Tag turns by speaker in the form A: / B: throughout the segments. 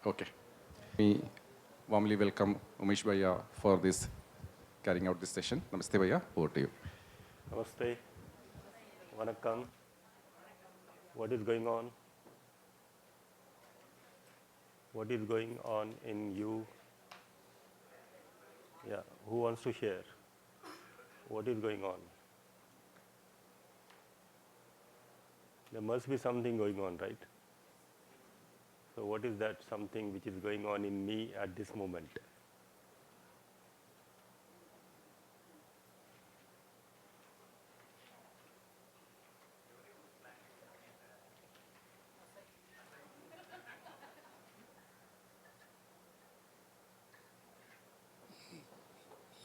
A: Okay. We warmly welcome Umesh Bhaiya for this carrying out this session. Namaste Bhaiya, over to you.
B: Namaste. Vanakkam. What is going on? What is going on in you? Yeah, who wants to share? What is going on? There must be something going on, right? So what is that something which is going on in me at this moment?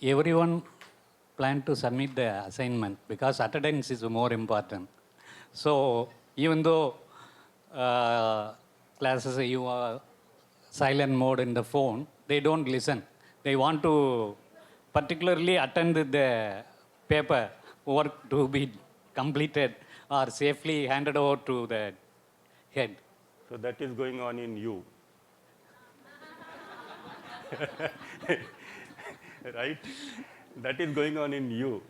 C: Everyone plan to submit the assignment because attendance is more important. So even though classes you are silent mode in the phone, they don't listen. They want to particularly attend the paper work to be completed or safely handed over to the head.
B: So that is going on in you. Right? That is going on in you.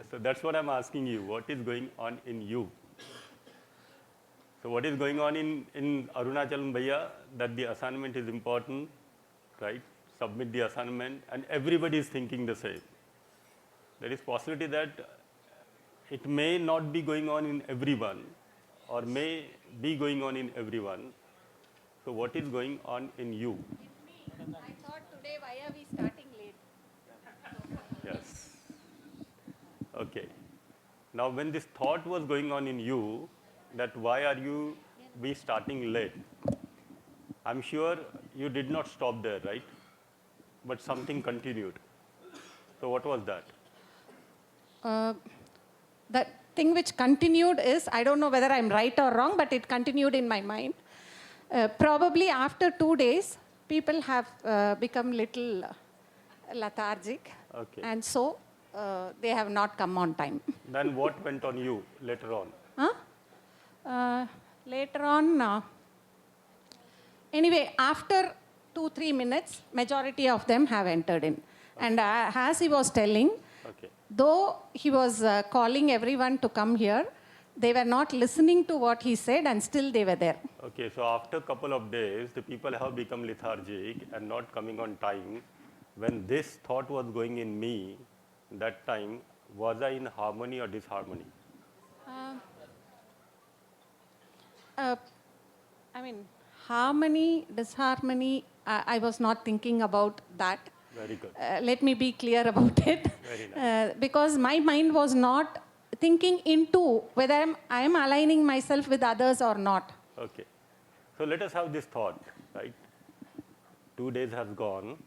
B: So that's what I'm asking you. What is going on in you? So what is going on in Arunachalam Bhaiya, that the assignment is important, right? Submit the assignment, and everybody is thinking the same. There is possibility that it may not be going on in everyone, or may be going on in everyone. So what is going on in you?
D: I thought today, why are we starting late?
B: Yes. Okay. Now, when this thought was going on in you, that why are you be starting late? I'm sure you did not stop there, right? But something continued. So what was that?
D: The thing which continued is, I don't know whether I'm right or wrong, but it continued in my mind. Probably after 2 days, people have become little lethargic.
B: Okay.
D: And so they have not come on time.
B: Then what went on you later on?
D: Later on, anyway, after 2-3 minutes, majority of them have entered in. Okay. And as he was telling,
B: Okay.
D: though he was calling everyone to come here, they were not listening to what he said and still they were there.
B: Okay, so after a couple of days, the people have become lethargic and not coming on time. When this thought was going in me, that time, was I in harmony or disharmony?
D: I mean, harmony, disharmony, I was not thinking about that.
B: Very good.
D: Let me be clear about it.
B: Very nice.
D: Because my mind was not thinking into whether I am aligning myself with others or not.
B: Okay. So let us have this thought, right? 2 days has gone,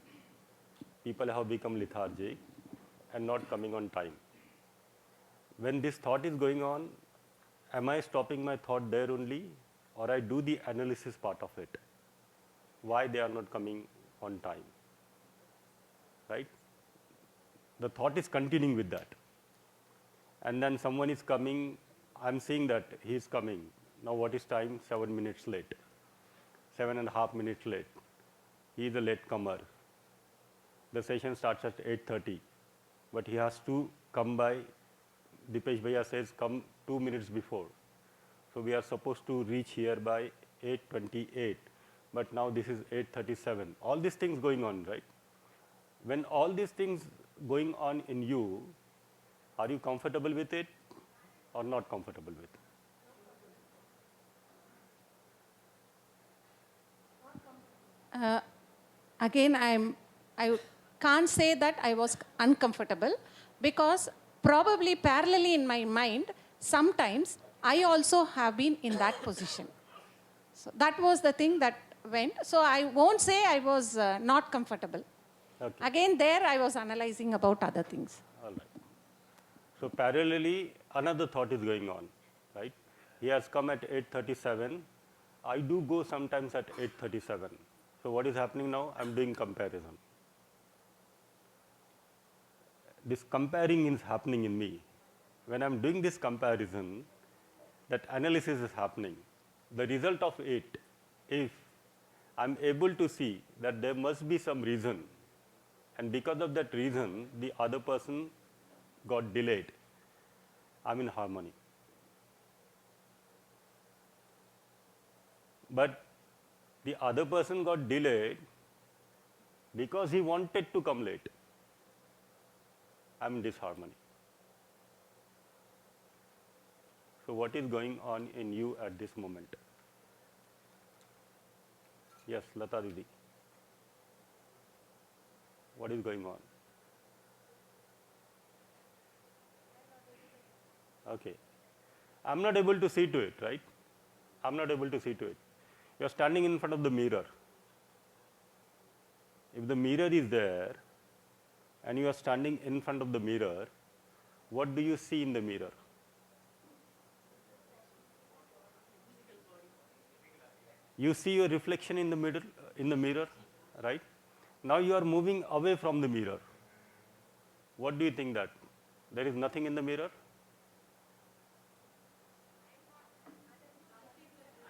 B: people have become lethargic and not coming on time. When this thought is going on, am I stopping my thought there only, or I do the analysis part of it? Why they are not coming on time, right? The thought is continuing with that. And then someone is coming, I'm seeing that he is coming. Now what is time? 7 minutes late, 7.5 minutes late. He is a late comer. The session starts at 8:30, but he has to come by, Dipesh Bhaiya says, come 2 minutes before. So we are supposed to reach here by 8:28, but now this is 8:37. All these things going on, right? When all these things going on in you, are you comfortable with it or not comfortable with it?
D: Again, I can't say that I was uncomfortable because probably parallelly in my mind, sometimes I also have been in that position. So that was the thing that went. So I won't say I was not comfortable.
B: Okay.
D: Again, there I was analyzing about other things.
B: All right. So parallelly, another thought is going on, right? He has come at 8:37. I do go sometimes at 8:37. So what is happening now? I'm doing comparison. This comparing is happening in me. When I'm doing this comparison, that analysis is happening. The result of it, if I'm able to see that there must be some reason, and because of that reason, the other person got delayed. I'm in harmony. But the other person got delayed because he wanted to come late. I'm in disharmony. So what is going on in you at this moment? Yes, Lata Didi. What is going on? Okay. I'm not able to see to it, right? I'm not able to see to it. You're standing in front of the mirror. If the mirror is there and you are standing in front of the mirror, what do you see in the mirror? You see your reflection in the mirror, right? Now you are moving away from the mirror. What do you think that? There is nothing in the mirror?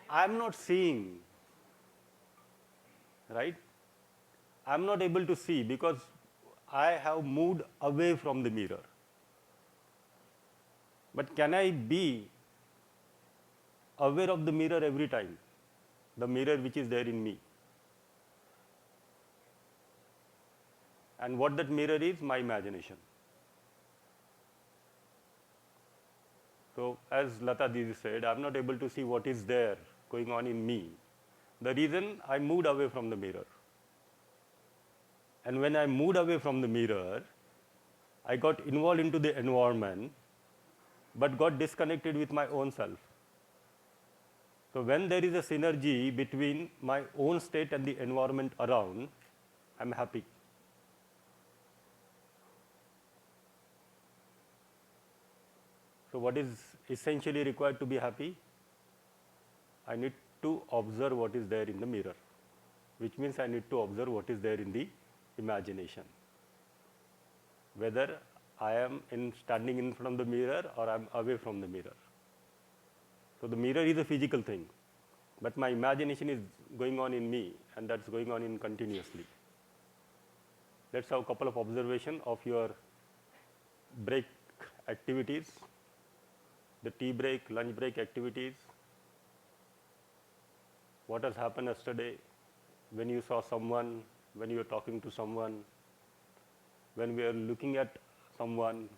B: I am not seeing, right? I am not able to see because I have moved away from the mirror. But can I be aware of the mirror every time? The mirror which is there in me. And what that mirror is? My imagination. So as Lata Didi said, I am not able to see what is there going on in me. The reason I moved away from the mirror. And when I moved away from the mirror, I got involved into the environment, but got disconnected with my own self. So when there is a synergy between my own state and the environment around, I'm happy. So what is essentially required to be happy? I need to observe what is there in the mirror, which means I need to observe what is there in the imagination. Whether I am standing in front of the mirror or I am away from the mirror. So the mirror is a physical thing, but my imagination is going on in me, and that's going on in continuously. Let's have a couple of observations of your break activities, the tea break, lunch break activities. What has happened yesterday when you saw someone, when you were talking to someone, when we are looking at someone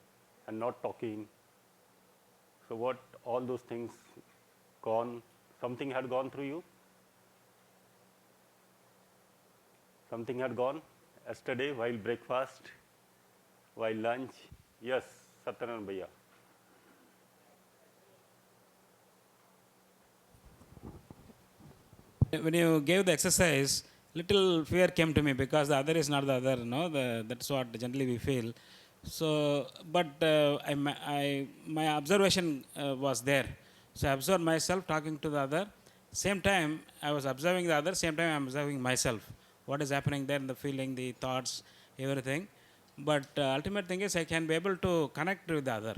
B: and not talking. So what all those things gone, something had gone through you? Something had gone yesterday while breakfast, while lunch? Yes, Satyanan Bhaiya.
E: When you gave the exercise, little fear came to me because the other is not the other, no? That's what generally we feel. So, but my observation was there. So I observed myself talking to the other. Same time, I was observing the other, same time I am observing myself. What is happening there in the feeling, the thoughts, everything. But ultimate thing is I can be able to connect with the other.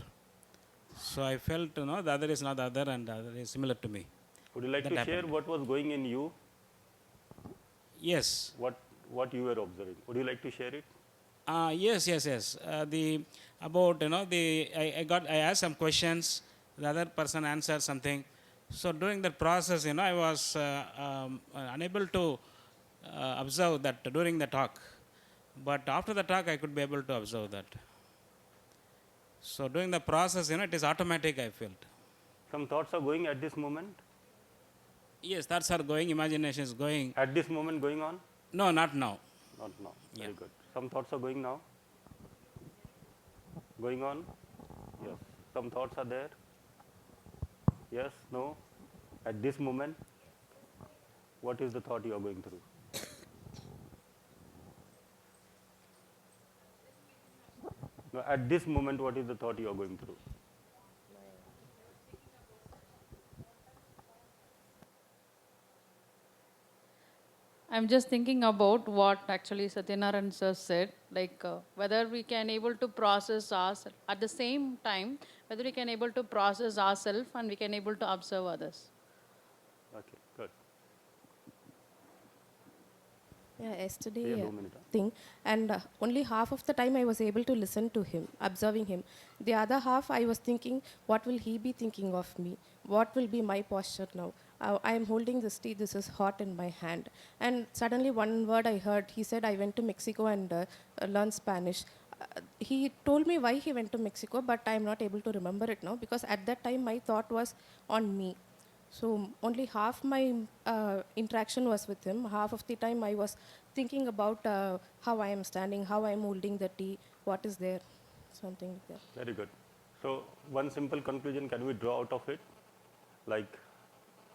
E: So I felt, the other is not the other and the other is similar to me.
B: Would you like
E: That
B: to
E: happened.
B: share what was going in you?
E: Yes.
B: What you were observing? Would you like to share it?
E: Yes. I asked some questions. The other person answered something. So during that process, I was unable to observe that during the talk. But after the talk, I could be able to observe that. So during the process, it is automatic, I felt.
B: Some thoughts are going at this moment?
E: Yes, thoughts are going, imagination is going.
B: At this moment going on?
E: No, not now.
B: Not now. Very
E: Yeah.
B: good. Some thoughts are going now? Going on? Yes. Some thoughts are there? Yes? No? At this moment, what is the thought you are going through? No, at this moment, what is the thought you are going through?
F: I'm just thinking about what actually Satyanarayan sir said, like whether we can able to process ourselves at the same time, whether we can able to process ourselves and we can able to observe others.
B: Okay, good.
G: Yeah, yesterday
B: Yeah, 2 minutes.
G: thing, and only half of the time I was able to listen to him, observing him. The other half I was thinking, what will he be thinking of me? What will be my posture now? I am holding this tea, this is hot in my hand. And suddenly one word I heard, he said, I went to Mexico and learned Spanish. He told me why he went to Mexico, but I am not able to remember it now because at that time my thought was on me. So only half my interaction was with him. Half of the time I was thinking about how I am standing, how I am holding the tea, what is there, something like that.
B: Very good. So one simple conclusion can we draw out of it? Like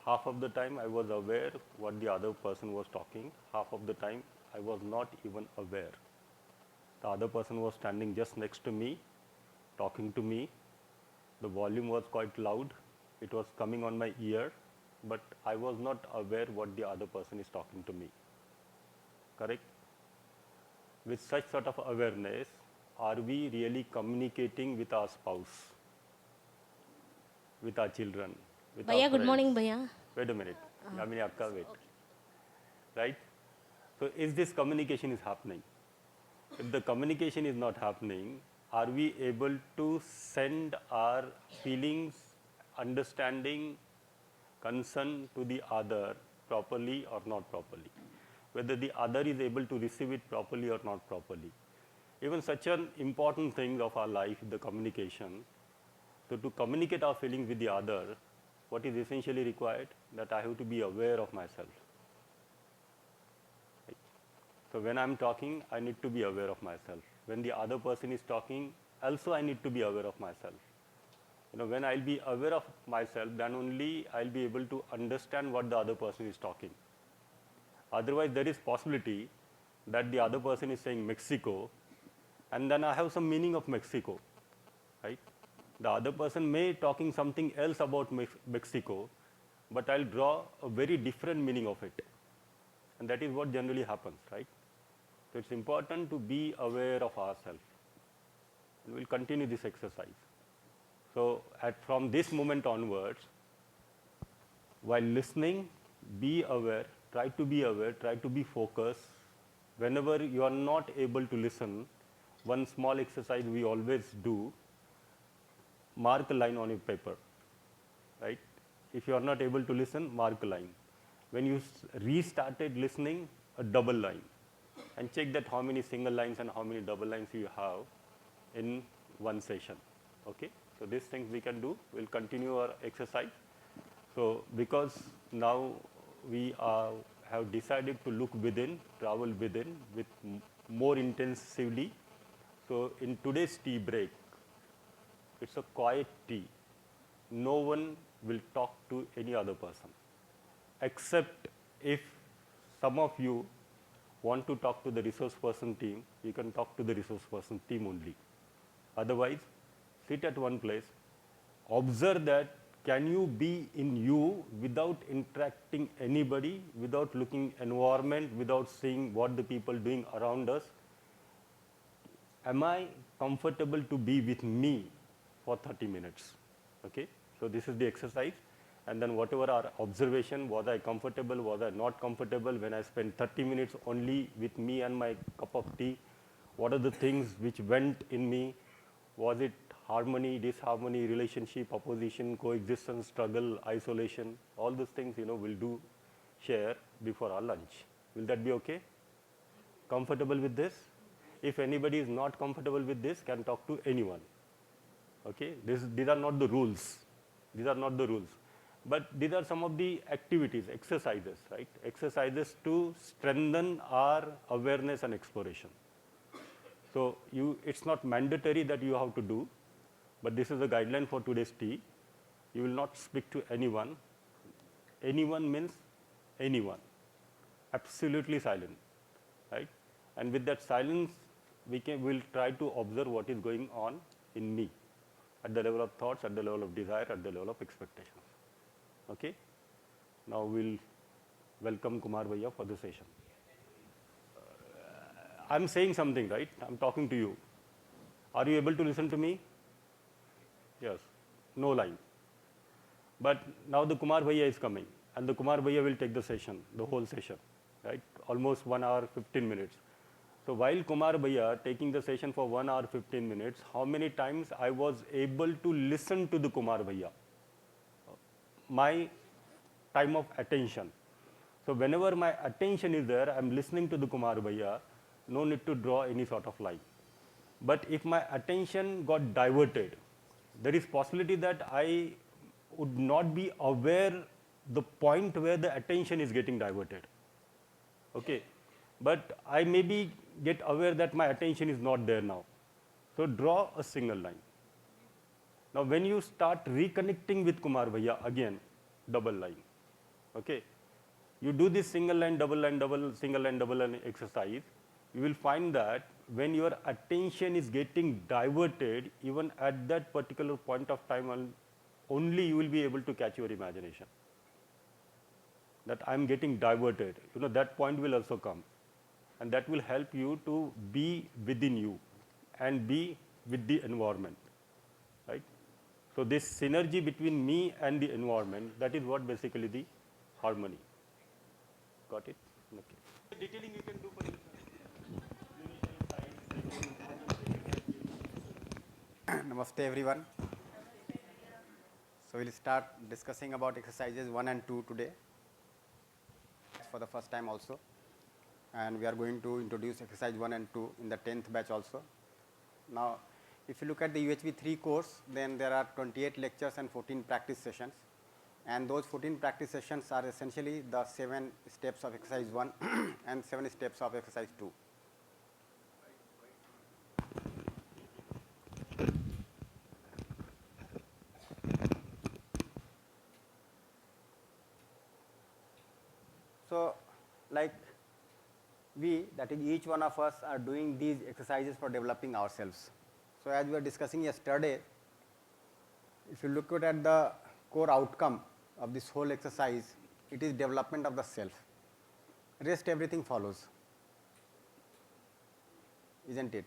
B: half of the time I was aware what the other person was talking, half of the time I was not even aware. The other person was standing just next to me, talking to me. The volume was quite loud. It was coming on my ear, but I was not aware what the other person is talking to me. Correct? With such sort of awareness, are we really communicating with our spouse, with our children, with
H: Bhaiya,
B: our
H: good morning,
B: friends?
H: Bhaiya.
B: Wait a minute. Yamini, aapka wait. Right? So is this communication is happening? If the communication is not happening, are we able to send our feelings, understanding, concern to the other properly or not properly? Whether the other is able to receive it properly or not properly. Even such an important thing of our life, the communication. So to communicate our feelings with the other, what is essentially required? That I have to be aware of myself. Right? So when I'm talking, I need to be aware of myself. When the other person is talking, also I need to be aware of myself. When I'll be aware of myself, then only I'll be able to understand what the other person is talking. Otherwise, there is possibility that the other person is saying Mexico, and then I have some meaning of Mexico, right? The other person may talking something else about Mexico, but I'll draw a very different meaning of it. And that is what generally happens, right? So it's important to be aware of ourselves. And we'll continue this exercise. So from this moment onwards, while listening, be aware, try to be focused. Whenever you are not able to listen, one small exercise we always do, mark a line on your paper, right? If you are not able to listen, mark a line. When you restarted listening, a double line. And check that how many single lines and how many double lines you have in one session, okay? So these things we can do. We'll continue our exercise. So because now we have decided to look within, travel within with more intensively. So in today's tea break, it's a quiet tea. No one will talk to any other person, except if some of you want to talk to the resource person team, you can talk to the resource person team only. Otherwise, sit at one place, observe that can you be in you without interacting anybody, without looking environment, without seeing what the people doing around us. Am I comfortable to be with me for 30 minutes? Okay, so this is the exercise. And then whatever our observation, was I comfortable, was I not comfortable when I spent 30 minutes only with me and my cup of tea? What are the things which went in me? Was it harmony, disharmony, relationship, opposition, coexistence, struggle, isolation? All those things, we'll do share before our lunch. Will that be okay? Comfortable with this? If anybody is not comfortable with this, can talk to anyone. Okay, these are not the rules. These are not the rules. But these are some of the activities, exercises, right? Exercises to strengthen our awareness and exploration. So it's not mandatory that you have to do, but this is a guideline for today's tea. You will not speak to anyone. Anyone means anyone. Absolutely silent, right? And with that silence, we'll try to observe what is going on in me, at the level of thoughts, at the level of desire, at the level of expectations. Okay? Now we'll welcome Kumar Bhaiya for the session. I'm saying something, right? I'm talking to you. Are you able to listen to me? Yes. No line. But now the Kumar Bhaiya is coming, and the Kumar Bhaiya will take the session, the whole session, right? almost 1 hour 15 minutes. So while Kumar Bhaiya taking the session for 1 hour 15 minutes, how many times I was able to listen to the Kumar Bhaiya? My time of attention. So whenever my attention is there, I'm listening to the Kumar Bhaiya, no need to draw any sort of line. But if my attention got diverted, there is possibility that I would not be aware the point where the attention is getting diverted. Okay, but I maybe get aware that my attention is not there now. So draw a single line. Now when you start reconnecting with Kumar Bhaiya, again, double line. Okay, you do this single line, single line, double line exercise, you will find that when your attention is getting diverted, even at that particular point of time, only you will be able to catch your imagination. That I am getting diverted, that point will also come. And that will help you to be within you and be with the environment, right? So this synergy between me and the environment, that is what basically the harmony. Got it? Okay. Detailing you can do for yourself.
H: Namaste everyone. So we'll start discussing about exercises 1 and 2 today for the first time also, and we are going to introduce exercise 1 and 2 in the 10th batch also. Now if you look at the UHV-3 course, then there are 28 lectures and 14 practice sessions, and those 14 practice sessions are essentially the 7 steps of exercise 1 and 7 steps of exercise 2. So like that is each one of us are doing these exercises for developing ourselves. So as we were discussing yesterday, if you look at the core outcome of this whole exercise, it is development of the self. Rest everything follows, isn't it?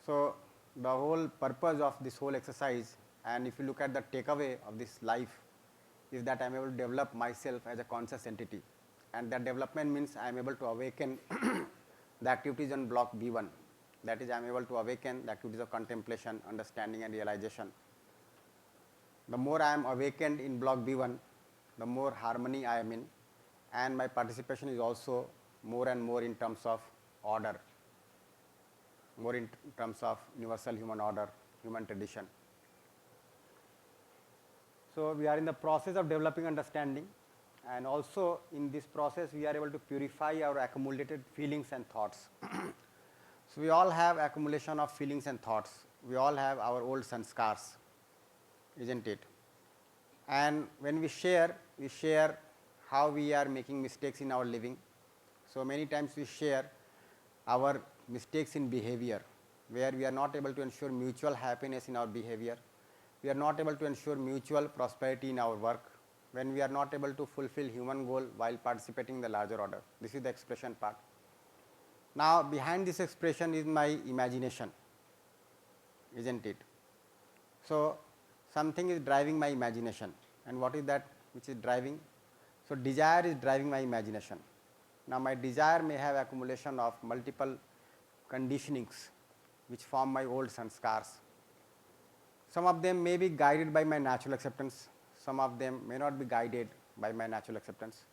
H: So the whole purpose of this whole exercise, and if you look at the takeaway of this life, is that I am able to develop myself as a conscious entity, and that development means I am able to awaken the activities on block B1. That is, I am able to awaken the activities of contemplation, understanding and realization. The more I am awakened in block B1, the more harmony I am in, and my participation is also more and more in terms of order, more in terms of universal human order, human tradition. So we are in the process of developing understanding, and also in this process we are able to purify our accumulated feelings and thoughts. So we all have accumulation of feelings and thoughts. We all have our old sanskars, isn't it? And when we share how we are making mistakes in our living. So many times we share our mistakes in behavior, where we are not able to ensure mutual happiness in our behavior. We are not able to ensure mutual prosperity in our work, when we are not able to fulfill human goal while participating in the larger order. This is the expression part. Now behind this expression is my imagination, isn't it? So something is driving my imagination, and what is that which is driving? So desire is driving my imagination. Now my desire may have accumulation of multiple conditionings which form my old sanskars. Some of them may be guided by my natural acceptance, some of them may not be guided by my natural acceptance.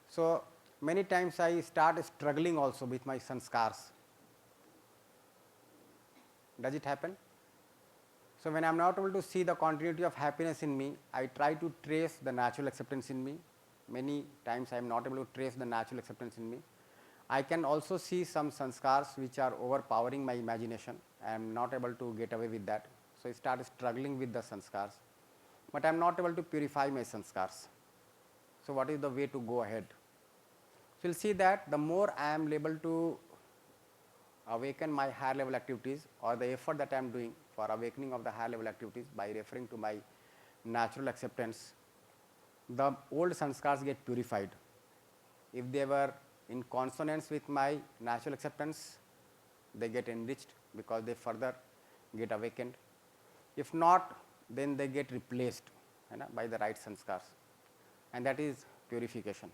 H: So many times I start struggling also with my sanskars. Does it happen? So when I am not able to see the continuity of happiness in me, I try to trace the natural acceptance in me. Many times I am not able to trace the natural acceptance in me. I can also see some sanskars which are overpowering my imagination. I am not able to get away with that. So I start struggling with the sanskars, but I am not able to purify my sanskars. So what is the way to go ahead? So you will see that the more I am able to awaken my higher level activities, or the effort that I am doing for awakening of the higher level activities by referring to my natural acceptance, the old sanskars get purified. If they were in consonance with my natural acceptance, they get enriched because they further get awakened. If not, then they get replaced by the right sanskars, and that is purification.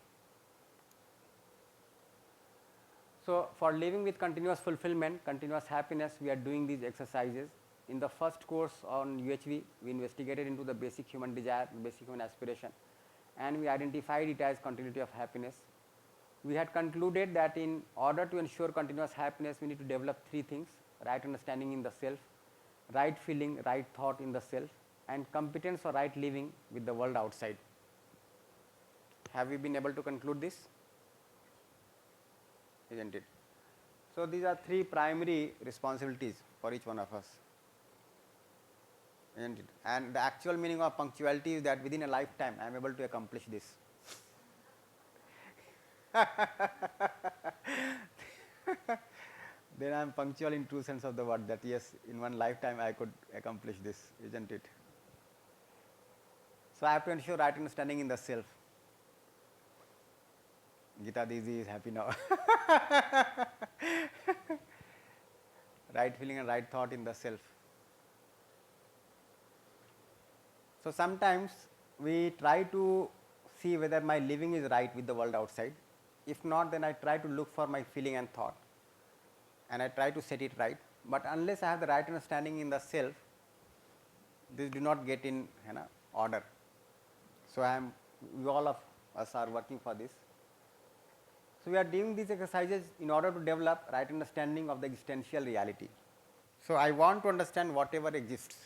H: So, for living with continuous fulfillment, continuous happiness, we are doing these exercises. In the first course on UHV, we investigated into the basic human desire, basic human aspiration, and we identified it as continuity of happiness. We had concluded that in order to ensure continuous happiness, we need to develop three things: right understanding in the self, right feeling, right thought in the self, and competence or right living with the world outside. Have we been able to conclude this? Isn't it? So, these are three primary responsibilities for each one of us. Isn't it? And the actual meaning of punctuality is that within a lifetime I am able to accomplish this. Then I am punctual in true sense of the word, that yes, in one lifetime I could accomplish this, isn't it? So, I have to ensure right understanding in the self. Gita Didi is happy now. Right feeling and right thought in the self. So, sometimes we try to see whether my living is right with the world outside. If not, then I try to look for my feeling and thought, and I try to set it right. But unless I have the right understanding in the self, this do not get in order. So, we all of us are working for this. So, we are doing these exercises in order to develop right understanding of the existential reality. So, I want to understand whatever exists.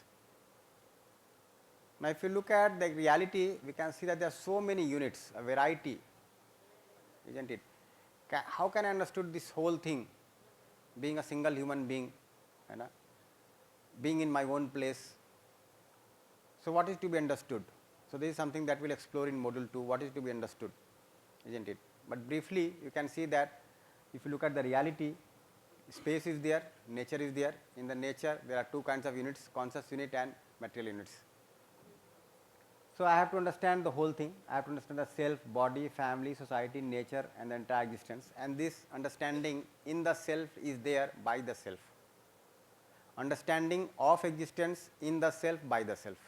H: Now, if you look at the reality, we can see that there are so many units, a variety, isn't it? How can I understood this whole thing, being a single human being, being in my own place? So, what is to be understood? So, this is something that we will explore in module 2, what is to be understood, isn't it? But briefly, you can see that if you look at the reality, space is there, nature is there. In the nature, there are two kinds of units, conscious unit and material units. So, I have to understand the whole thing. I have to understand the self, body, family, society, nature, and the entire existence. And this understanding in the self is there by the self. Understanding of existence in the self by the self.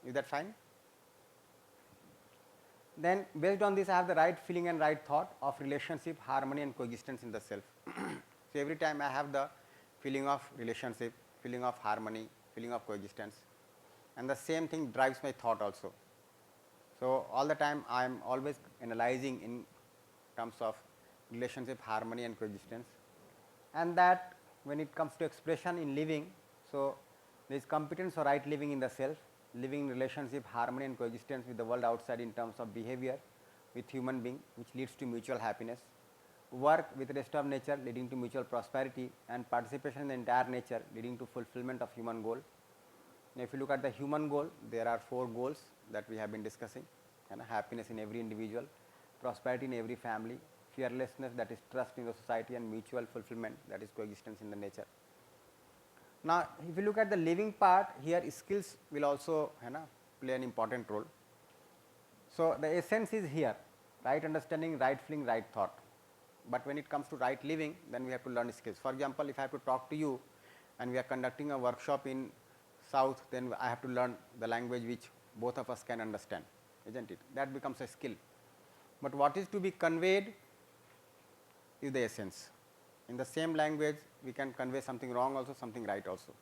H: Is that fine? Then, based on this, I have the right feeling and right thought of relationship, harmony, and coexistence in the self. So, every time I have the feeling of relationship, feeling of harmony, feeling of coexistence, and the same thing drives my thought also. So, all the time I am always analyzing in terms of relationship, harmony, and coexistence, and that when it comes to expression in living, so there is competence or right living in the self, living in relationship, harmony, and coexistence with the world outside in terms of behavior with human being, which leads to mutual happiness, work with the rest of nature leading to mutual prosperity, and participation in the entire nature leading to fulfillment of human goal. Now, if you look at the human goal, there are 4 goals that we have been discussing, happiness in every individual, prosperity in every family, fearlessness, that is trust in the society, and mutual fulfillment, that is coexistence in the nature. Now, if you look at the living part, here skills will also play an important role. So, the essence is here, right understanding, right feeling, right thought. But when it comes to right living, then we have to learn skills. For example, if I have to talk to you and we are conducting a workshop in South, then I have to learn the language which both of us can understand, isn't it? That becomes a skill. But what is to be conveyed is the essence. In the same language, we can convey something wrong also, something right also.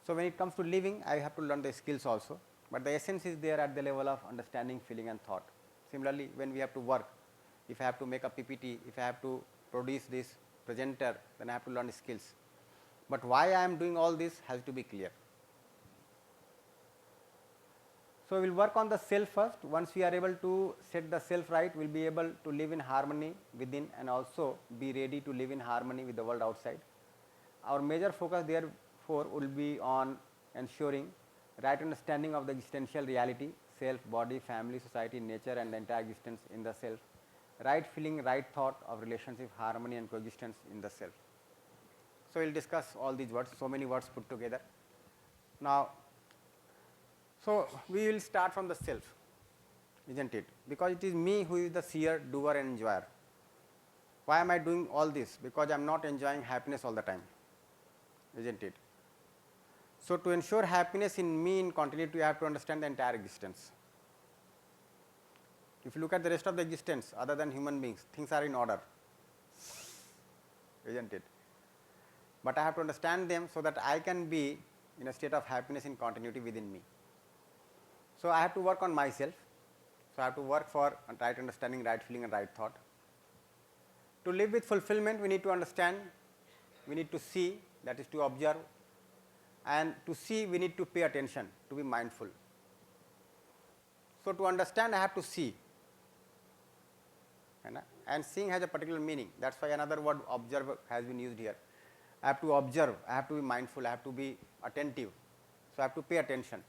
H: So, when it comes to living, I have to learn the skills also, but the essence is there at the level of understanding, feeling, and thought. Similarly, when we have to work, if I have to make a PPT, if I have to produce this presenter, then I have to learn skills. But why I am doing all this has to be clear. So, we will work on the self first. Once we are able to set the self right, we will be able to live in harmony within and also be ready to live in harmony with the world outside. Our major focus therefore will be on ensuring right understanding of the existential reality, self, body, family, society, nature, and the entire existence in the self, right feeling, right thought of relationship, harmony, and coexistence in the self. So, we will discuss all these words, so many words put together. Now, so we will start from the self, isn't it? Because it is me who is the seer, doer, and enjoyer. Why am I doing all this? Because I am not enjoying happiness all the time, isn't it? So, to ensure happiness in me in continuity, I have to understand the entire existence. If you look at the rest of the existence other than human beings, things are in order. isn't it? But I have to understand them so that I can be in a state of happiness in continuity within me. So I have to work on myself. So I have to work for right understanding, right feeling and right thought. To live with fulfillment, we need to understand, we need to see, that is to observe, and to see we need to pay attention, to be mindful. So to understand I have to see, and seeing has a particular meaning. That is why another word observe has been used here. I have to observe, I have to be mindful, I have to be attentive. So I have to pay attention.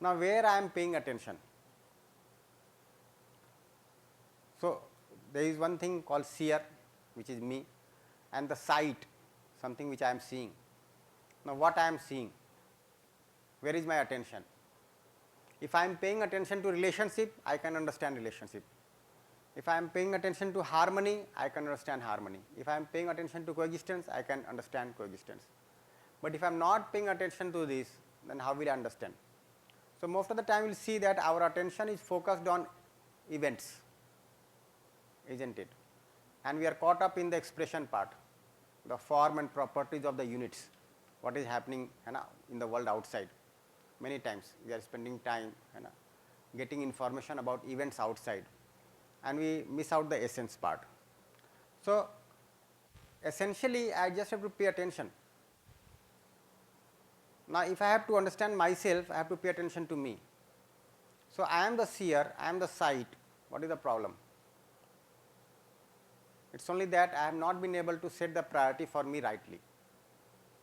H: Now where I am paying attention? So there is one thing called seer, which is me, and the sight, something which I am seeing. Now what I am seeing? Where is my attention? If I am paying attention to relationship, I can understand relationship. If I am paying attention to harmony, I can understand harmony. If I am paying attention to coexistence, I can understand coexistence. But if I am not paying attention to this, then how will I understand? So most of the time you will see that our attention is focused on events, isn't it? And we are caught up in the expression part, the form and properties of the units, what is happening in the world outside. Many times we are spending time getting information about events outside, and we miss out the essence part. So essentially I just have to pay attention. Now if I have to understand myself, I have to pay attention to me. So I am the seer, I am the sight. What is the problem? It is only that I have not been able to set the priority for me rightly.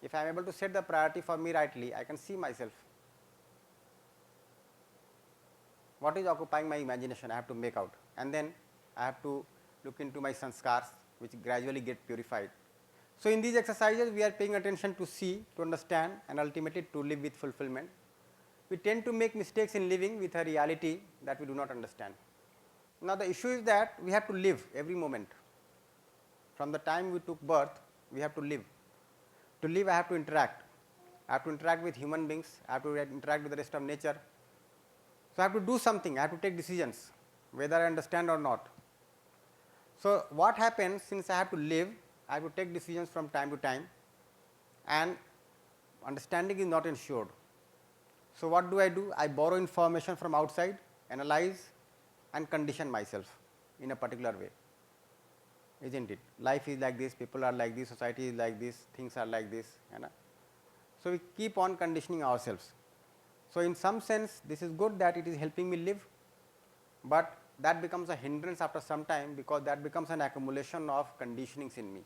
H: If I am able to set the priority for me rightly, I can see myself. What is occupying my imagination? I have to make out, and then I have to look into my sanskars, which gradually get purified. So in these exercises we are paying attention to see, to understand, and ultimately to live with fulfillment. We tend to make mistakes in living with a reality that we do not understand. Now the issue is that we have to live every moment. From the time we took birth, we have to live. To live, I have to interact. I have to interact with human beings, I have to interact with the rest of nature. So I have to do something, I have to take decisions, whether I understand or not. So what happens, since I have to live, I have to take decisions from time to time, and understanding is not ensured. So what do? I borrow information from outside, analyze and condition myself in a particular way, isn't it? Life is like this, people are like this, society is like this, things are like this. So we keep on conditioning ourselves. So in some sense this is good that it is helping me live, but that becomes a hindrance after some time, because that becomes an accumulation of conditionings in me,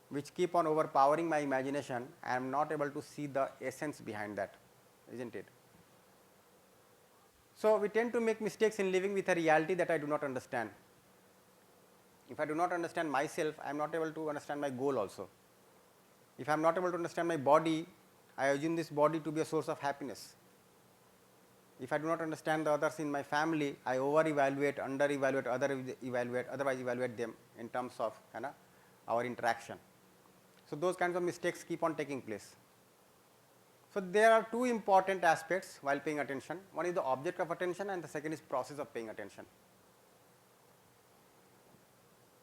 H: which keep on overpowering my imagination. I am not able to see the essence behind that, isn't it? So we tend to make mistakes in living with a reality that I do not understand. If I do not understand myself, I am not able to understand my goal also. If I am not able to understand my body, I assume this body to be a source of happiness. If I do not understand the others in my family, I over evaluate, under evaluate, otherwise evaluate them in terms of our interaction. So those kinds of mistakes keep on taking place. So there are two important aspects while paying attention. One is the object of attention, and the second is process of paying attention.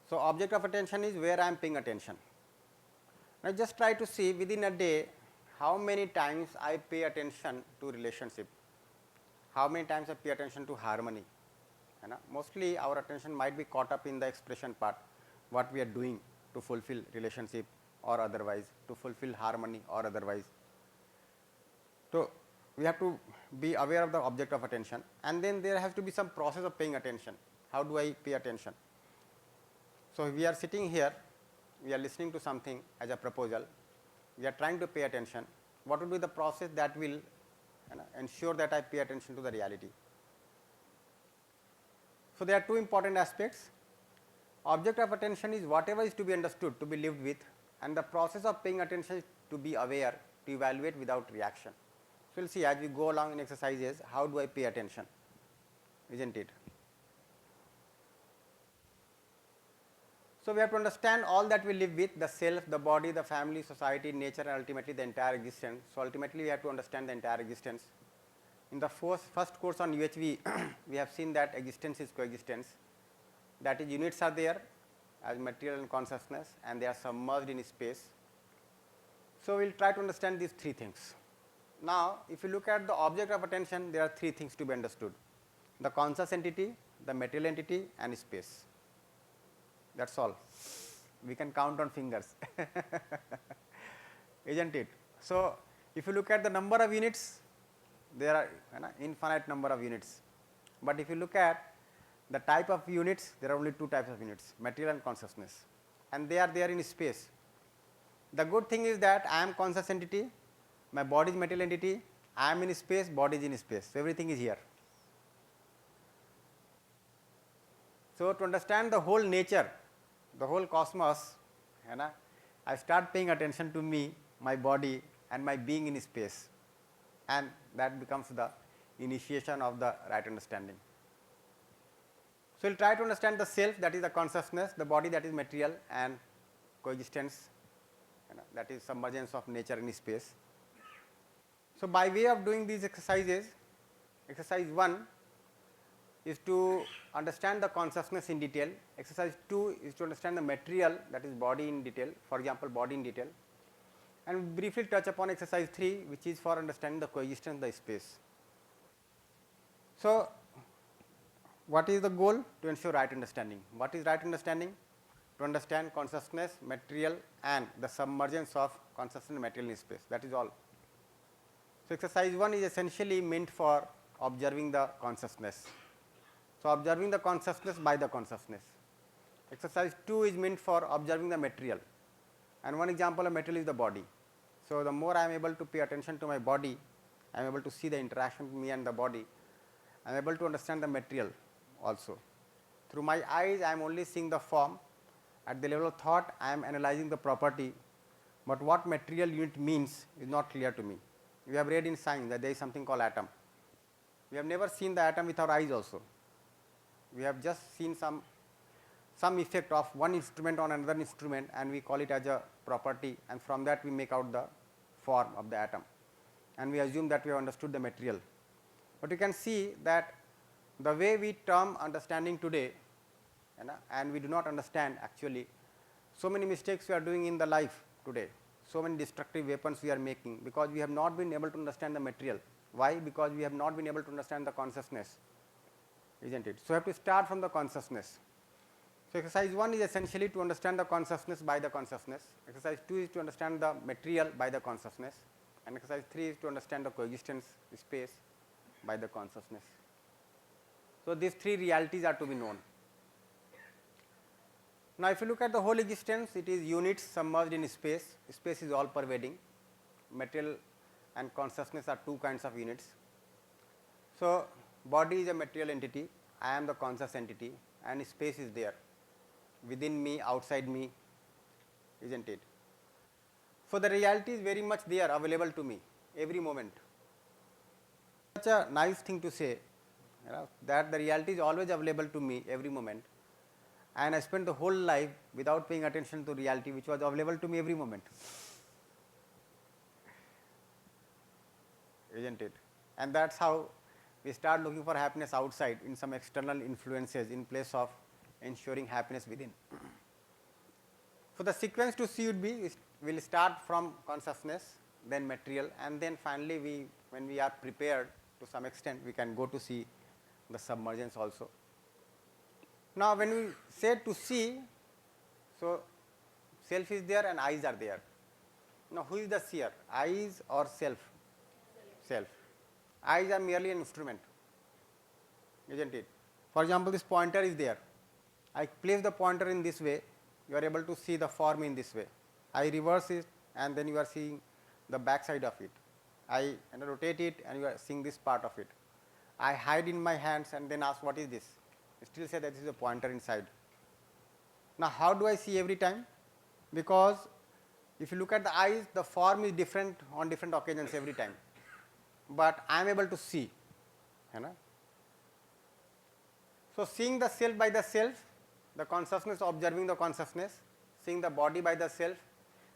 H: So object of attention is where I am paying attention. Now just try to see within a day how many times I pay attention to relationship, how many times I pay attention to harmony. Mostly our attention might be caught up in the expression part, what we are doing to fulfill relationship or otherwise, to fulfill harmony or otherwise. So we have to be aware of the object of attention, and then there has to be some process of paying attention. How do I pay attention? So we are sitting here, we are listening to something as a proposal, we are trying to pay attention. What would be the process that will ensure that I pay attention to the reality? So there are two important aspects. Object of attention is whatever is to be understood, to be lived with, and the process of paying attention is to be aware, to evaluate without reaction. So we will see as we go along in exercises, how do I pay attention, isn't it? So we have to understand all that we live with, the self, the body, the family, society, nature, and ultimately the entire existence. So ultimately we have to understand the entire existence. In the first course on UHV, we have seen that existence is coexistence. That is, units are there, as material and consciousness, and they are submerged in space. So, we will try to understand these three things. Now, if you look at the object of attention, there are three things to be understood: the conscious entity, the material entity, and space. That is all. We can count on fingers, isn't it? So, if you look at the number of units, there are infinite number of units, but if you look at the type of units, there are only two types of units, material and consciousness, and they are there in space. The good thing is that I am conscious entity, my body is material entity, I am in space, body is in space, so everything is here. So, to understand the whole nature, the whole cosmos, I start paying attention to me, my body, and my being in space, and that becomes the initiation of the right understanding. So, we will try to understand the self, that is the consciousness, the body, that is material, and coexistence, that is submergence of nature in space. So, by way of doing these exercises, exercise 1 is to understand the consciousness in detail, exercise 2 is to understand the material, that is body in detail, for example, body in detail, and briefly touch upon exercise 3, which is for understanding the coexistence of the space. So, what is the goal? To ensure right understanding. What is right understanding? To understand consciousness, material, and the submergence of consciousness and material in space, that is all. So, exercise 1 is essentially meant for observing the consciousness. So, observing the consciousness by the consciousness. Exercise 2 is meant for observing the material, and one example of material is the body. So, the more I am able to pay attention to my body, I am able to see the interaction between me and the body, I am able to understand the material also. Through my eyes, I am only seeing the form. At the level of thought, I am analyzing the property, but what material unit means is not clear to me. We have read in science that there is something called atom. We have never seen the atom with our eyes also. We have just seen some effect of one instrument on another instrument, and we call it as a property, and from that we make out the form of the atom, and we assume that we have understood the material. But you can see that the way we term understanding today, and we do not understand actually, so many mistakes we are doing in the life today, so many destructive weapons we are making, because we have not been able to understand the material. Why? Because we have not been able to understand the consciousness, isn't it? So, we have to start from the consciousness. So, exercise 1 is essentially to understand the consciousness by the consciousness, exercise 2 is to understand the material by the consciousness, and exercise 3 is to understand the coexistence space by the consciousness. So, these three realities are to be known. Now, if you look at the whole existence, it is units submerged in space. Space is all pervading. Material and consciousness are two kinds of units. So, body is a material entity, I am the conscious entity, and space is there within me, outside me, isn't it? So, the reality is very much there, available to me every moment. Such a nice thing to say, that the reality is always available to me every moment, and I spent the whole life without paying attention to reality which was available to me every moment, isn't it? And that is how we start looking for happiness outside in some external influences in place of ensuring happiness within. So, the sequence to see would be, we will start from consciousness, then material, and then finally when we are prepared to some extent, we can go to see the submergence also. Now, when we say to see, so self is there and eyes are there. Now, who is the seer, eyes or self? Self. Eyes are merely an instrument, isn't it? For example, this pointer is there. I place the pointer in this way, you are able to see the form in this way. I reverse it, and then you are seeing the back side of it. I rotate it, and you are seeing this part of it. I hide in my hands and then ask, what is this? I still say that this is a pointer inside. Now, how do I see every time? Because if you look at the eyes, the form is different on different occasions every time, but I am able to see. So, seeing the self by the self, the consciousness observing the consciousness, seeing the body by the self,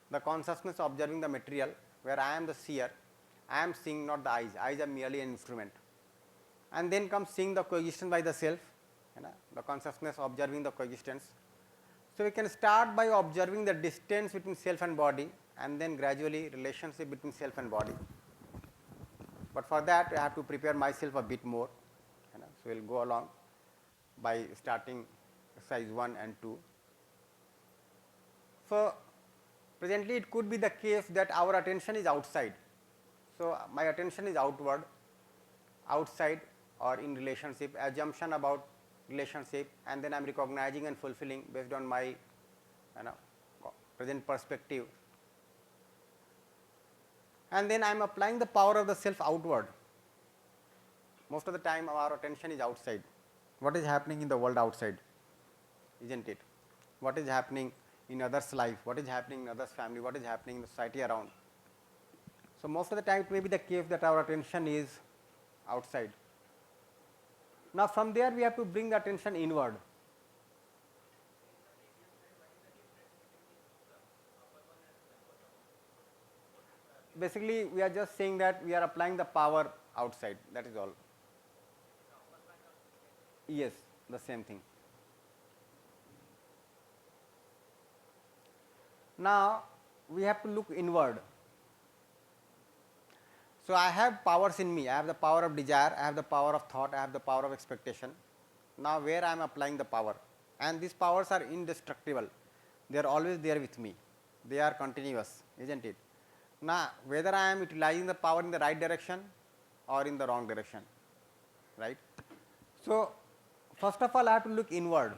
H: the consciousness observing the material, where I am the seer, I am seeing, not the eyes. Eyes are merely an instrument. And then comes seeing the coexistence by the self, the consciousness observing the coexistence. So, we can start by observing the distance between self and body, and then gradually relationship between self and body. But for that I have to prepare myself a bit more, so we will go along by starting exercise 1 and 2. So, presently it could be the case that our attention is outside. So, my attention is outward, outside or in relationship, assumption about relationship, and then I am recognizing and fulfilling based on my present perspective, and then I am applying the power of the self outward. Most of the time our attention is outside. What is happening in the world outside, isn't it? What is happening in others' life, what is happening in others' family, what is happening in the society around. So, most of the time it may be the case that our attention is outside. Now, from there we have to bring the attention inward. Basically, we are just saying that we are applying the power outside, that is all. Yes, the same thing. Now, we have to look inward. So, I have powers in me, I have the power of desire, I have the power of thought, I have the power of expectation. Now, where I am applying the power, and these powers are indestructible, they are always there with me, they are continuous, isn't it? Now, whether I am utilizing the power in the right direction or in the wrong direction, right. So, first of all I have to look inward,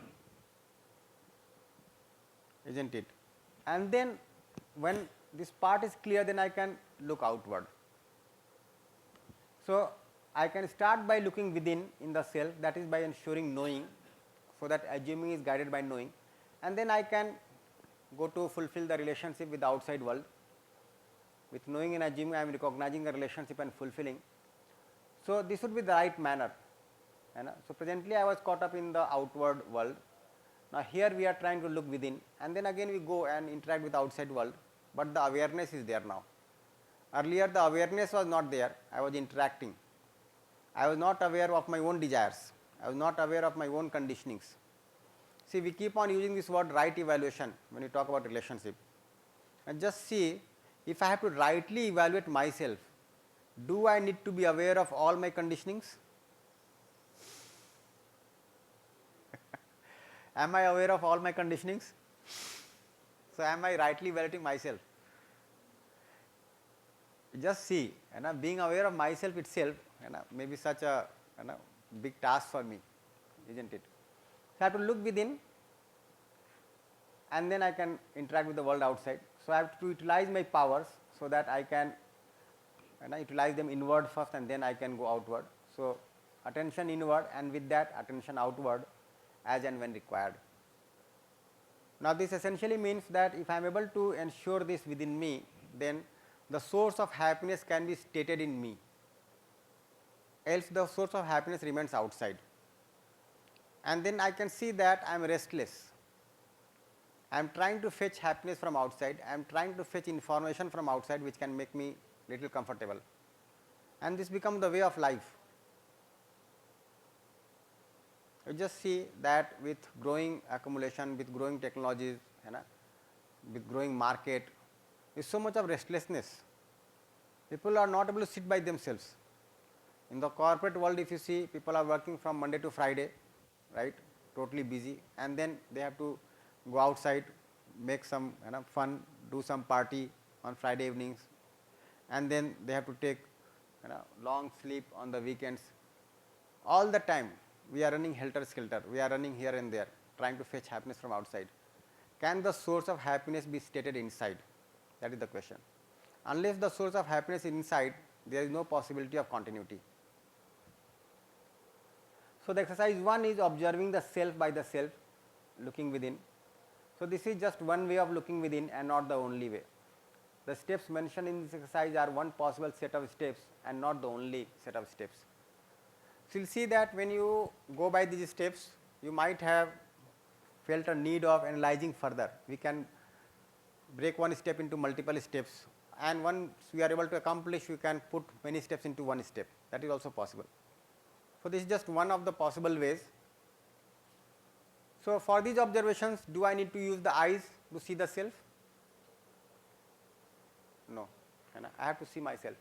H: isn't it, and then when this part is clear, then I can look outward. So, I can start by looking within in the self, that is by ensuring knowing, so that assuming is guided by knowing, and then I can go to fulfill the relationship with the outside world. With knowing and assuming, I am recognizing the relationship and fulfilling. So, this would be the right manner. So, presently I was caught up in the outward world. Now, here we are trying to look within, and then again we go and interact with the outside world, but the awareness is there now. Earlier the awareness was not there, I was interacting. I was not aware of my own desires, I was not aware of my own conditionings. See, we keep on using this word right evaluation when we talk about relationship. And just see, if I have to rightly evaluate myself, do I need to be aware of all my conditionings? Am I aware of all my conditionings? So, am I rightly evaluating myself? Just see, being aware of myself itself may be such a big task for me, isn't it? So, I have to look within, and then I can interact with the world outside. So, I have to utilize my powers so that I can utilize them inward first, and then I can go outward. So, attention inward, and with that attention outward as and when required. Now, this essentially means that if I am able to ensure this within me, then the source of happiness can be stated in me, else the source of happiness remains outside. And then I can see that I am restless, I am trying to fetch happiness from outside, I am trying to fetch information from outside which can make me little comfortable, and this becomes the way of life. You just see that with growing accumulation, with growing technologies, with growing market, is so much of restlessness. People are not able to sit by themselves. In the corporate world, if you see, people are working from Monday to Friday, right, totally busy, and then they have to go outside, make some fun, do some party on Friday evenings, and then they have to take long sleep on the weekends. All the time we are running helter-skelter, we are running here and there, trying to fetch happiness from outside. Can the source of happiness be stated inside? That is the question. Unless the source of happiness is inside, there is no possibility of continuity. So, the exercise 1 is observing the self by the self, looking within. So, this is just one way of looking within and not the only way. The steps mentioned in this exercise are one possible set of steps and not the only set of steps. So, you will see that when you go by these steps, you might have felt a need of analyzing further. We can break one step into multiple steps, and once we are able to accomplish, we can put many steps into one step. That is also possible. So, this is just one of the possible ways. So for these observations, do I need to use the eyes to see the self? No, I have to see myself.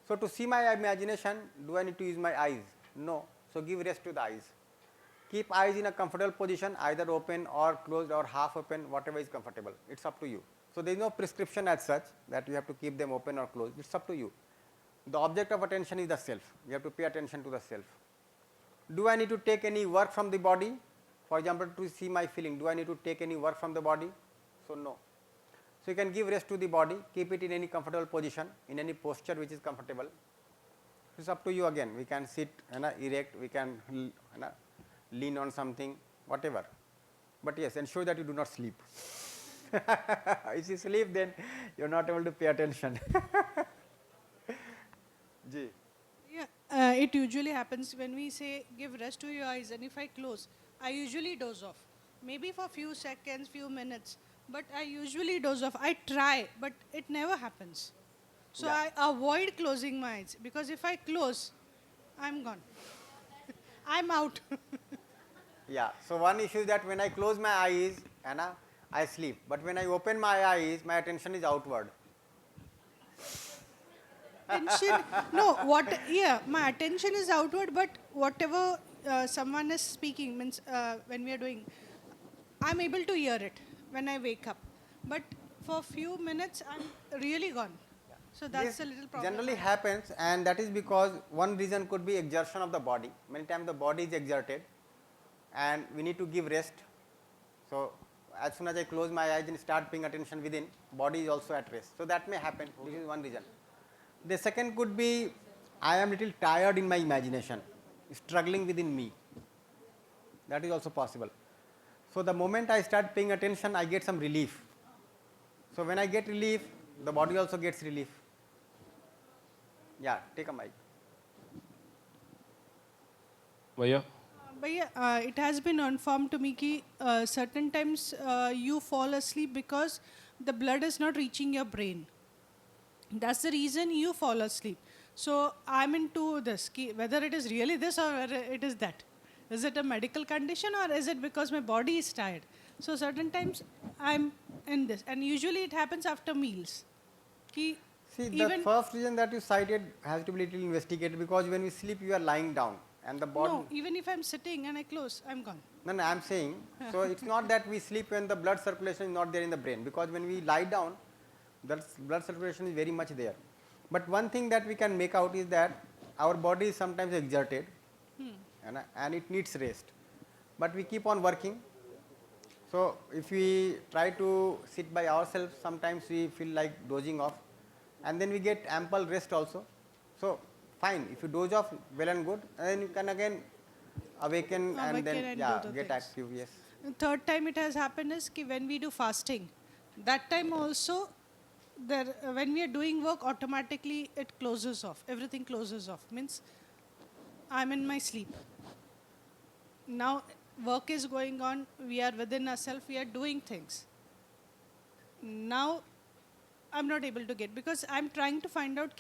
H: So to see my imagination, do I need to use my eyes? No. So give rest to the eyes. Keep eyes in a comfortable position, either open or closed or half open, whatever is comfortable. It's up to you. So there is no prescription as such that you have to keep them open or closed. It's up to you. The object of attention is the self. You have to pay attention to the self. Do I need to take any work from the body? For example, to see my feeling, do I need to take any work from the body? So no. So you can give rest to the body, keep it in any comfortable position, in any posture which is comfortable. It's up to you again. We can sit erect, we can lean on something, whatever. But yes, ensure that you do not sleep. If you sleep, then you are not able to pay attention. Ji.
I: Yeah, it usually happens when we say give rest to your eyes, and if I close, I usually doze off. Maybe for few seconds, few minutes, but I usually doze off. I try, but it never happens. So
H: Yeah.
I: I avoid closing my eyes, because if I close, I'm gone. I'm out.
H: Yeah. So one issue is that when I close my eyes, I sleep. But when I open my eyes, my attention is outward.
I: Attention, my attention is outward, but whatever someone is speaking, means when we are doing, I'm able to hear it when I wake up. But for few minutes, I'm really gone. So that's
H: This
I: a little problem.
H: generally happens, and that is because one reason could be exertion of the body. Many times the body is exerted and we need to give rest. So as soon as I close my eyes and start paying attention within, body is also at rest. So that may happen. This is one reason. The second could be I am little tired in my imagination, struggling within me. That is also possible. So the moment I start paying attention, I get some relief. So when I get relief, the body also gets relief. Yeah, take a mic.
J: Bhaiya?
I: But it has been informed to me that certain times you fall asleep because the blood is not reaching your brain. That's the reason you fall asleep. So I'm into this, whether it is really this or whether it is that. Is it a medical condition or is it because my body is tired? So certain times I'm in this, and usually it happens after meals.
H: See, the first reason that you cited has to be little investigated, because when we sleep, you are lying down and the body.
I: No, even if I'm sitting and I close, I'm gone.
H: No, I'm saying, so it's not that we sleep when the blood circulation is not there in the brain, because when we lie down, the blood circulation is very much there. But one thing that we can make out is that our body is sometimes exerted and it needs rest. But we keep on working. So if we try to sit by ourselves, sometimes we feel like dozing off, and then we get ample rest also. So fine, if you doze off, well and good, and then you can again awaken and then get active. Yes.
I: And third time it has happened is when we do fasting, that time also, when we are doing work, automatically it closes off. Everything closes off. Means I'm in my sleep. Now work is going on. We are within ourselves. We are doing things. Now I'm not able to get, because I'm trying to find out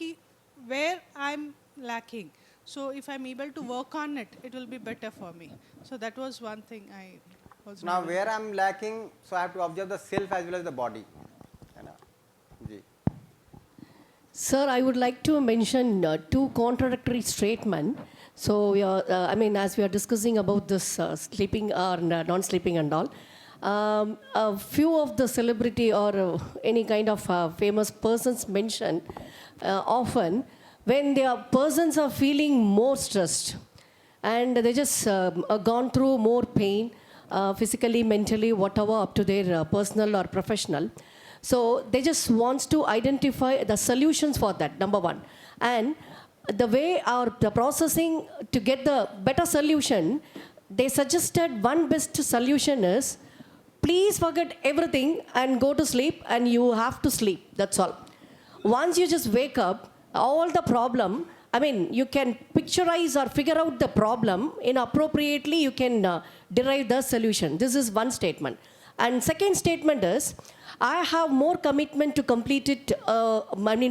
I: where I'm lacking. So if I'm able to work on it, it will be better for me. So that was one thing I was.
H: Now where I'm lacking, so I have to observe the self as well as the body.
K: Sir, I would like to mention two contradictory statements. So, as we are discussing about this sleeping or non-sleeping and all, a few of the celebrity or any kind of famous persons mention often when persons are feeling more stressed and they just gone through more pain, physically, mentally, whatever, up to their personal or professional. So they just wants to identify the solutions for that, number one. And the way the processing to get the better solution, they suggested one best solution is, please forget everything and go to sleep, and you have to sleep, that's all. Once you just wake up, all the problem, you can picturize or figure out the problem, appropriately you can derive the solution. This is one statement. And second statement is, I have more commitment to complete it,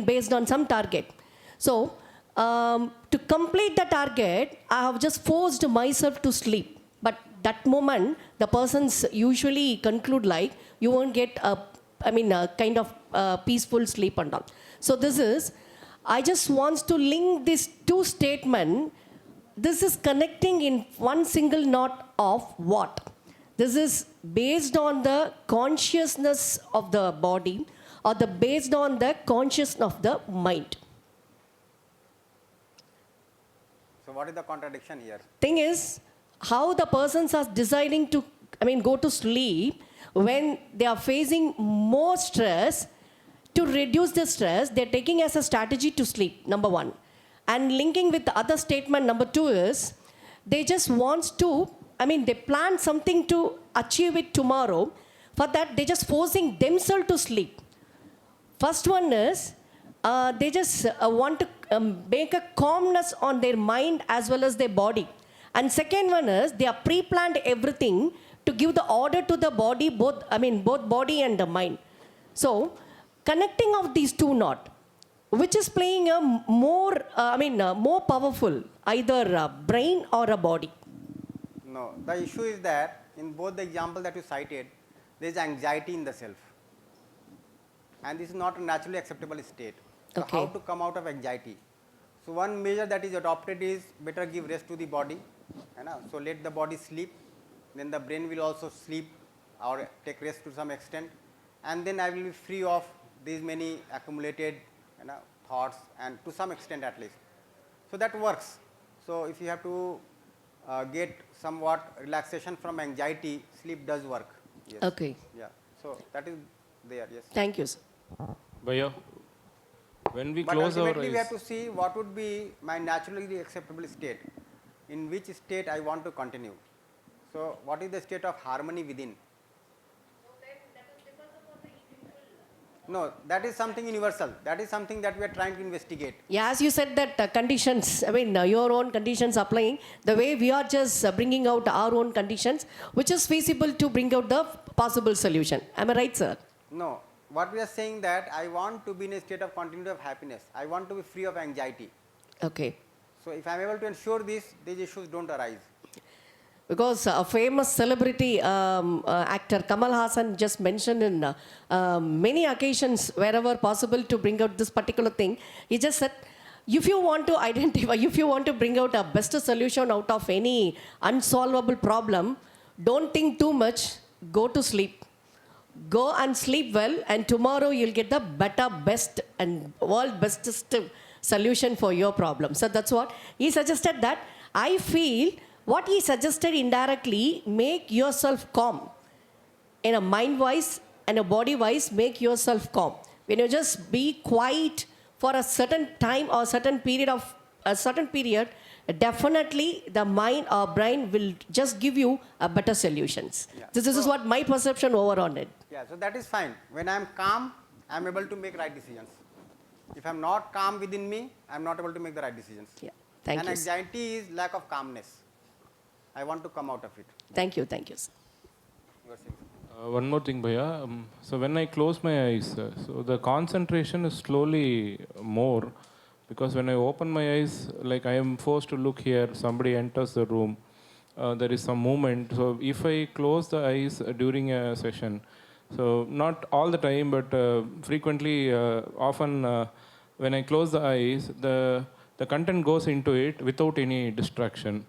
K: based on some target. So, to complete the target, I have just forced myself to sleep. But that moment, the persons usually conclude like, you won't get a kind of peaceful sleep and all. So this is, I just want to link these two statements. This is connecting in one single knot of what? This is based on the consciousness of the body or based on the consciousness of the mind.
H: So what is the contradiction here?
K: Thing is, how the persons are deciding to, go to sleep when they are facing more stress. To reduce the stress, they're taking as a strategy to sleep, number one. And linking with the other statement, number two is, they just want to, they plan something to achieve it tomorrow. For that, they're just forcing themselves to sleep. First one is, they just want to make a calmness on their mind as well as their body. And second one is, they are pre-planned everything to give the order to the body, both body and the mind. So, connecting of these two knots, which is playing a more, more powerful, either a brain or a body?
H: No, the issue is that in both the example that you cited, there is anxiety in the self. And this is not a naturally acceptable state. So
K: Okay.
H: how to come out of anxiety? So one measure that is adopted is better give rest to the body. So let the body sleep, then the brain will also sleep or take rest to some extent, and then I will be free of these many accumulated thoughts, and to some extent at least. So that works. So if you have to get somewhat relaxation from anxiety, sleep does work. Yes.
K: Okay.
H: Yeah. So that is there. Yes.
K: Thank you, sir.
J: Bhaiya, when we
H: But
J: close our
H: ultimately we have
J: eyes,
H: to see what would be my naturally acceptable state, in which state I want to continue. So what is the state of harmony within? No, that is something universal. That is something that we are trying to investigate.
K: Yeah, as you said that conditions, your own conditions are playing, the way we are just bringing out our own conditions, which is feasible to bring out the possible solution. Am I right, sir?
H: No, what we are saying that I want to be in a state of continuity of happiness. I want to be free of anxiety.
K: Okay.
H: So if I am able to ensure this, these issues don't arise.
K: Because a famous celebrity actor Kamal Hassan just mentioned in many occasions, wherever possible, to bring out this particular thing, he just said, if you want to identify, if you want to bring out a best solution out of any unsolvable problem, don't think too much, go to sleep. Go and sleep well, and tomorrow you'll get the better, best, and world bestest solution for your problem. So that's what he suggested. That I feel what he suggested indirectly, make yourself calm. In a mind-wise and a body-wise, make yourself calm. When you just be quiet for a certain time or certain period, definitely the mind or brain will just give you a better solutions.
H: Yeah.
K: This is what my perception over on it.
H: Yeah, so that is fine. When I am calm, I am able to make right decisions. If I am not calm within me, I am not able to make the right decisions.
K: Yeah. Thank
H: and
K: you, sir.
H: anxiety is lack of calmness. I want to come out of it.
K: Thank you, sir.
H: You are saying.
J: one more thing, Bhaiya. So when I close my eyes, so the concentration is slowly more, because when I open my eyes, like I am forced to look here, somebody enters the room, there is some movement. So if I close the eyes during a session, so not all the time, but frequently, often when I close the eyes, the content goes into it without any distraction.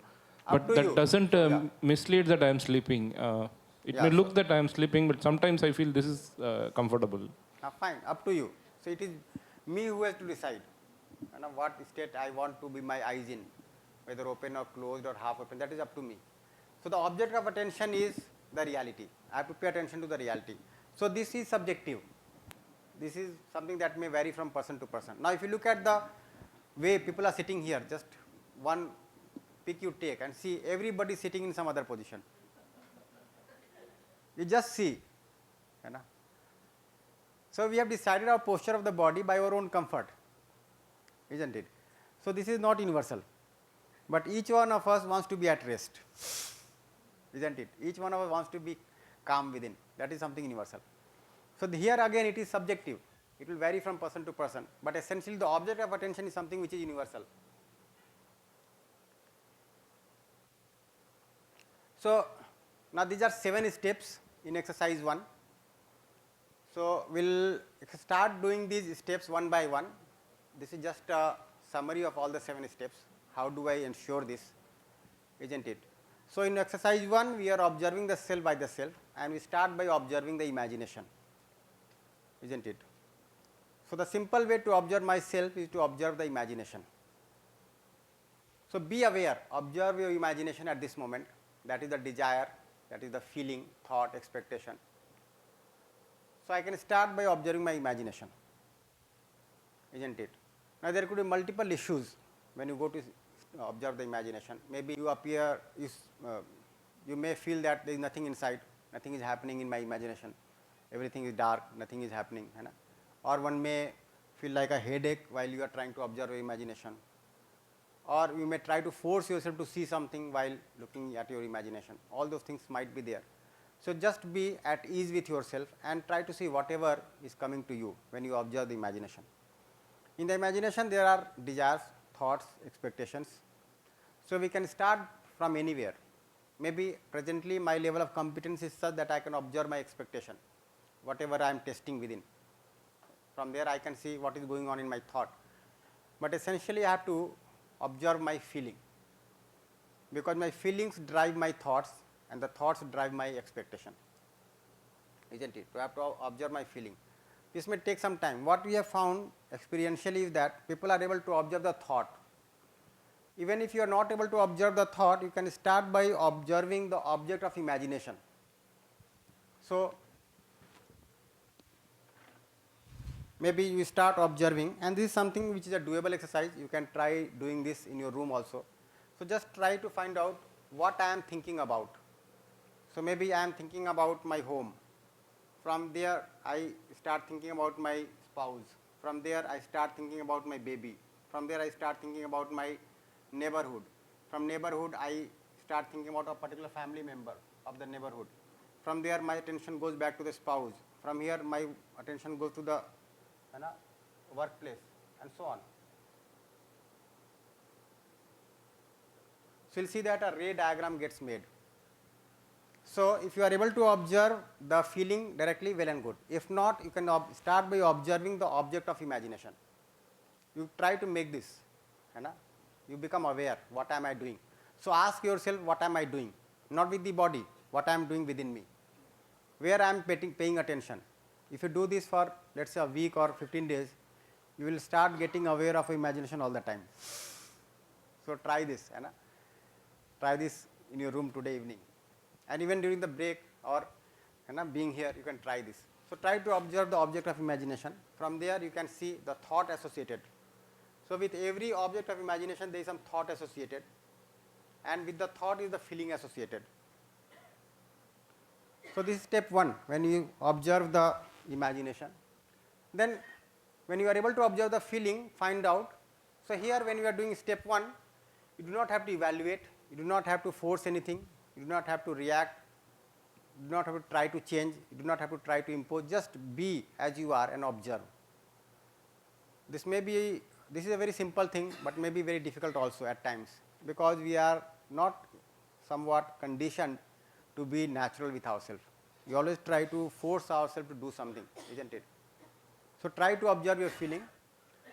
J: But
H: to
J: that
H: you.
J: doesn't
H: Yeah.
J: mislead that I am sleeping. It
H: Yeah,
J: may look
H: so-
J: that I am sleeping, but sometimes I feel this is comfortable.
H: Fine, up to you. So it is me who has to decide what state I want to be my eyes in, whether open or closed or half open. That is up to me. So the object of attention is the reality. I have to pay attention to the reality. So this is subjective. This is something that may vary from person to person. Now if you look at the way people are sitting here, just one pick you take and see everybody sitting in some other position. You just see. So we have decided our posture of the body by our own comfort, isn't it? So this is not universal, but each one of us wants to be at rest, isn't it? Each one of us wants to be calm within. That is something universal. So here again it is subjective. It will vary from person to person, but essentially the object of attention is something which is universal. So now these are 7 steps in exercise 1. So we'll start doing these steps one by one. This is just a summary of all the 7 steps. How do I ensure this, isn't it? So in exercise 1, we are observing the self by the self, and we start by observing the imagination, isn't it? So the simple way to observe myself is to observe the imagination. So be aware, observe your imagination at this moment. That is the desire, that is the feeling, thought, expectation. So I can start by observing my imagination, isn't it? Now there could be multiple issues when you go to observe the imagination. Maybe you appear, you may feel that there is nothing inside, nothing is happening in my imagination, everything is dark, nothing is happening. Or one may feel like a headache while you are trying to observe your imagination. Or you may try to force yourself to see something while looking at your imagination. All those things might be there. So just be at ease with yourself and try to see whatever is coming to you when you observe the imagination. In the imagination there are desires, thoughts, expectations. So we can start from anywhere. Maybe presently my level of competence is such that I can observe my expectation, whatever I am testing within. From there I can see what is going on in my thought. But essentially I have to observe my feeling, because my feelings drive my thoughts and the thoughts drive my expectation, isn't it? So I have to observe my feeling. This may take some time. What we have found experientially is that people are able to observe the thought. Even if you are not able to observe the thought, you can start by observing the object of imagination. So maybe you start observing, and this is something which is a doable exercise. You can try doing this in your room also. So just try to find out what I am thinking about. So maybe I am thinking about my home. From there I start thinking about my spouse. From there I start thinking about my baby. From there I start thinking about my neighborhood. From neighborhood I start thinking about a particular family member of the neighborhood. From there my attention goes back to the spouse. From here my attention goes to the workplace, and so on. So you will see that a ray diagram gets made. So if you are able to observe the feeling directly, well and good. If not, you can start by observing the object of imagination. You try to make this, you become aware, what am I doing? So ask yourself, what am I doing? Not with the body, what I am doing within me, where I am paying attention. If you do this for, let's say, a week or 15 days, you will start getting aware of imagination all the time. So try this, try this in your room today evening, and even during the break or being here, you can try this. So try to observe the object of imagination. From there you can see the thought associated. So with every object of imagination there is some thought associated, and with the thought is the feeling associated. So this is step 1, when you observe the imagination. Then when you are able to observe the feeling, find out. So here when you are doing step 1, you do not have to evaluate, you do not have to force anything, you do not have to react, you do not have to try to change, you do not have to try to impose, just be as you are and observe. This is a very simple thing, but may be very difficult also at times, because we are not somewhat conditioned to be natural with ourselves. We always try to force ourselves to do something, isn't it? So try to observe your feeling.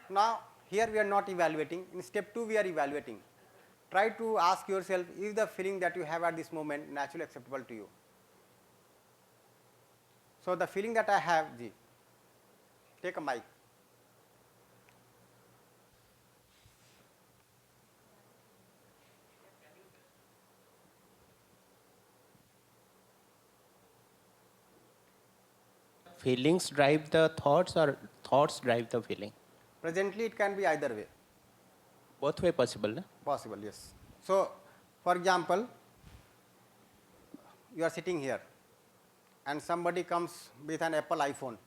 H: Now here we are not evaluating. In step 2 we are evaluating. Try to ask yourself, is the feeling that you have at this moment naturally acceptable to you? So the feeling that I have, take a mic.
L: Feelings drive the thoughts or thoughts drive the feeling?
H: Presently it can be either way.
L: Both way possible, no?
H: Possible, yes. So for example, you are sitting here and somebody comes with an Apple iPhone.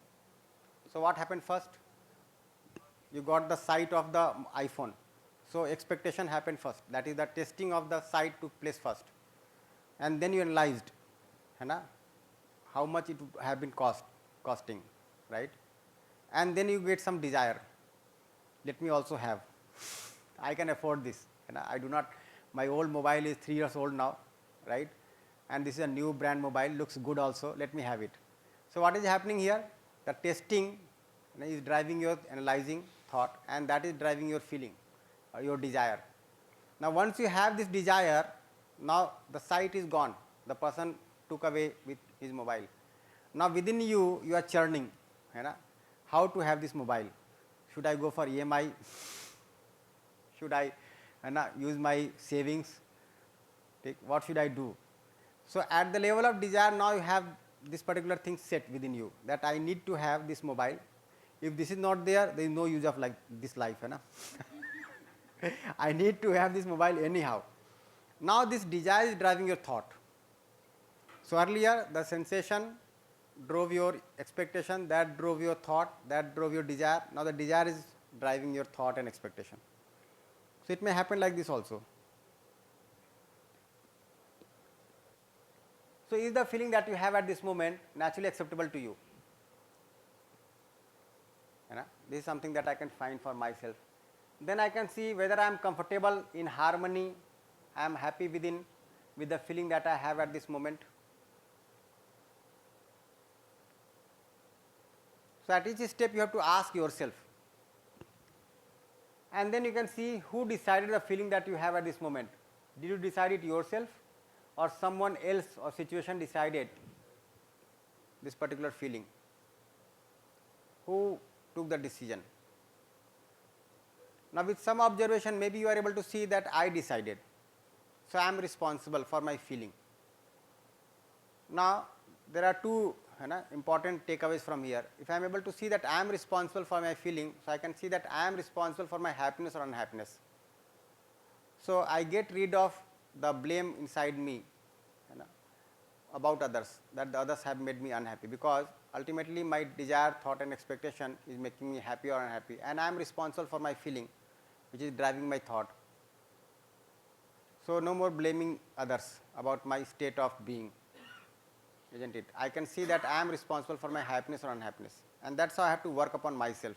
H: So what happened first? You got the sight of the iPhone. So expectation happened first. That is, the testing of the sight took place first. And then you analyzed how much it would have been costing, right? And then you get some desire. Let me also have. I can afford this. I do not, my old mobile is 3 years old now, right? and this is a new brand mobile, looks good also, let me have it. So what is happening here? The testing is driving your analyzing thought, and that is driving your feeling, your desire. Now once you have this desire, now the sight is gone, the person took away with his mobile. Now within you, you are churning, how to have this mobile. Should I go for EMI? Should I use my savings? What should I do? So at the level of desire, now you have this particular thing set within you, that I need to have this mobile. If this is not there, there is no use of this life. I need to have this mobile anyhow. Now this desire is driving your thought. So earlier the sensation drove your expectation, that drove your thought, that drove your desire. Now the desire is driving your thought and expectation. So it may happen like this also. So is the feeling that you have at this moment naturally acceptable to you? This is something that I can find for myself. Then I can see whether I am comfortable, in harmony, I am happy with the feeling that I have at this moment. So at each step you have to ask yourself, and then you can see who decided the feeling that you have at this moment. Did you decide it yourself, or someone else or situation decided this particular feeling? Who took the decision? Now with some observation, maybe you are able to see that I decided, so I am responsible for my feeling. Now there are two important takeaways from here. If I am able to see that I am responsible for my feeling, so I can see that I am responsible for my happiness or unhappiness. So I get rid of the blame inside me about others, that the others have made me unhappy, because ultimately my desire, thought and expectation is making me happy or unhappy, and I am responsible for my feeling, which is driving my thought. So no more blaming others about my state of being, isn't it? I can see that I am responsible for my happiness or unhappiness, and that's how I have to work upon myself.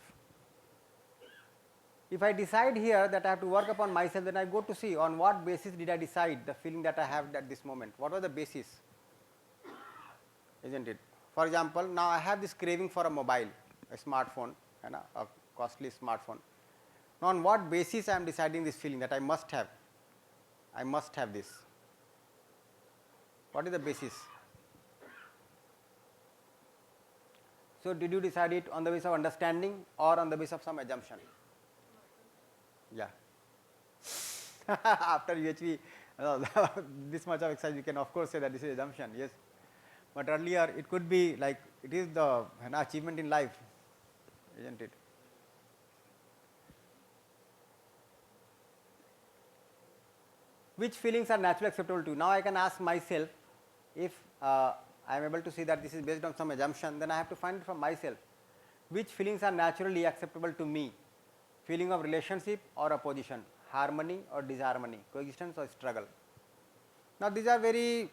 H: If I decide here that I have to work upon myself, then I go to see on what basis did I decide the feeling that I have at this moment. What was the basis? Isn't it? For example, now I have this craving for a mobile, a smartphone, a costly smartphone. Now on what basis I am deciding this feeling that I must have this? What is the basis? So did you decide it on the basis of understanding or on the basis of some assumption? Yeah. After UHV, this much of exercise, you can of course say that this is assumption, yes. But earlier it could be like it is the achievement in life, isn't it? Which feelings are naturally acceptable to you? Now I can ask myself, if I am able to see that this is based on some assumption, then I have to find it from myself. Which feelings are naturally acceptable to me? Feeling of relationship or opposition, harmony or disharmony, coexistence or struggle. Now these are very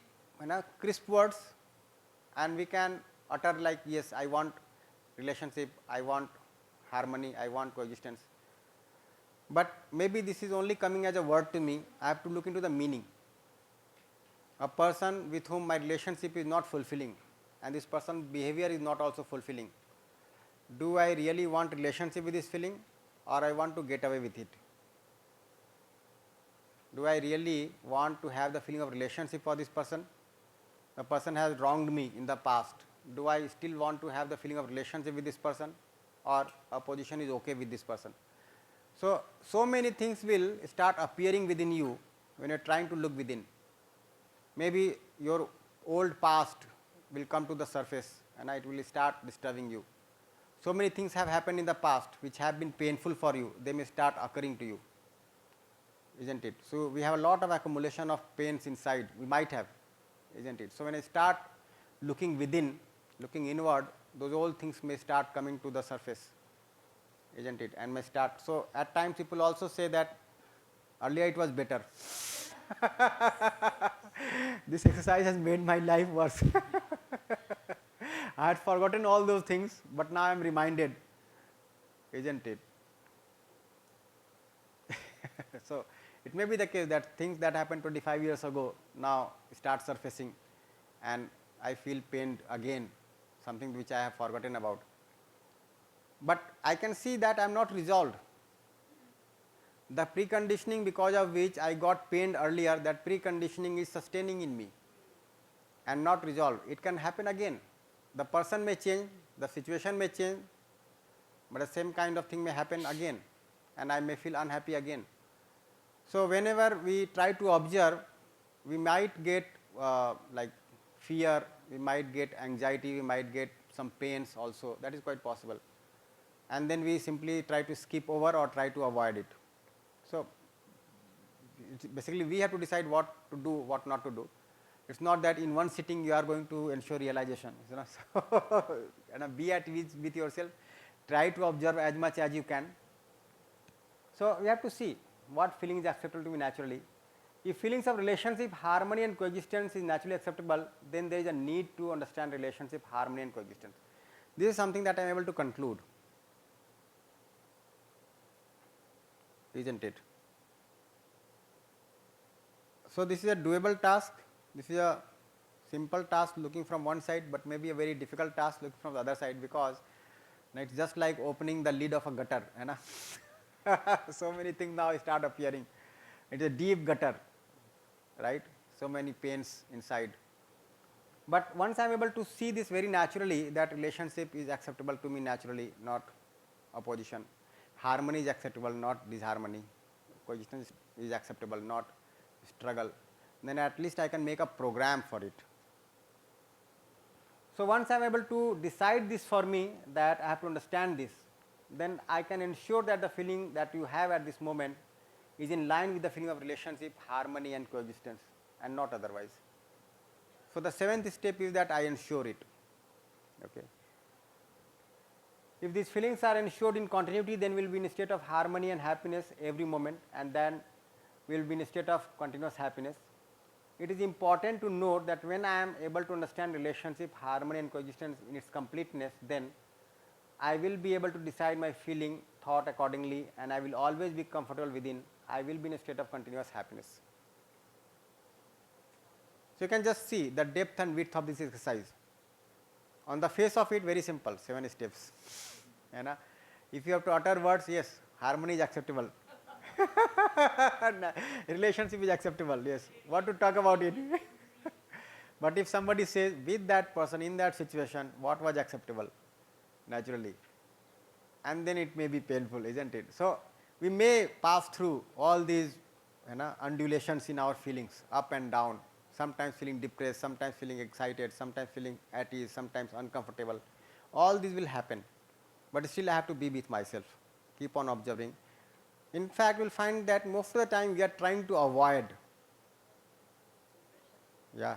H: crisp words, and we can utter like, yes, I want relationship, I want harmony, I want coexistence. But maybe this is only coming as a word to me. I have to look into the meaning. A person with whom my relationship is not fulfilling, and this person's behavior is not also fulfilling. Do I really want relationship with this feeling, or I want to get away with it? Do I really want to have the feeling of relationship for this person? The person has wronged me in the past. Do I still want to have the feeling of relationship with this person, or a position is okay with this person? So many things will start appearing within you when you are trying to look within. Maybe your old past will come to the surface and it will start disturbing you. So many things have happened in the past which have been painful for you, they may start occurring to you, isn't it? So we have a lot of accumulation of pains inside, we might have, isn't it? So when I start looking within, looking inward, those old things may start coming to the surface, isn't it? And may start, so at times people also say that earlier it was better. This exercise has made my life worse. I had forgotten all those things, but now I am reminded, isn't it? So it may be the case that things that happened 25 years ago now start surfacing, and I feel pained again, something which I have forgotten about. But I can see that I am not resolved. The preconditioning because of which I got pained earlier, that preconditioning is sustaining in me and not resolved. It can happen again. The person may change, the situation may change, but the same kind of thing may happen again and I may feel unhappy again. So, whenever we try to observe, we might get like fear, we might get anxiety, we might get some pains also, that is quite possible, and then we simply try to skip over or try to avoid it. So, basically we have to decide what to do, what not to do. It is not that in one sitting you are going to ensure realization, you know. So, be at ease with yourself, try to observe as much as you can. So, we have to see what feeling is acceptable to me naturally. If feelings of relationship, harmony and coexistence is naturally acceptable, then there is a need to understand relationship, harmony and coexistence. This is something that I am able to conclude, isn't it? So, this is a doable task, this is a simple task looking from one side, but maybe a very difficult task looking from the other side, because it is just like opening the lid of a gutter. So many things now start appearing. It is a deep gutter, right? So many pains inside. But once I am able to see this very naturally, that relationship is acceptable to me naturally, not opposition. Harmony is acceptable, not disharmony. Coexistence is acceptable, not struggle. Then at least I can make a program for it. So once I am able to decide this for me, that I have to understand this, then I can ensure that the feeling that you have at this moment is in line with the feeling of relationship, harmony and coexistence, and not otherwise. So the seventh step is that I ensure it. Okay. If these feelings are ensured in continuity, then we will be in a state of harmony and happiness every moment, and then we will be in a state of continuous happiness. It is important to note that when I am able to understand relationship, harmony and coexistence in its completeness, then I will be able to decide my feeling, thought accordingly, and I will always be comfortable within. I will be in a state of continuous happiness. So, you can just see the depth and width of this exercise. On the face of it, very simple, 7 steps. If you have to utter words, yes, harmony is acceptable. Relationship is acceptable, yes. What to talk about it? But if somebody says with that person in that situation, what was acceptable? Naturally, and then it may be painful, isn't it? So, we may pass through all these undulations in our feelings, up and down, sometimes feeling depressed, sometimes feeling excited, sometimes feeling at ease, sometimes uncomfortable. All these will happen, but still I have to be with myself, keep on observing. In fact, we will find that most of the time we are trying to avoid. Yeah.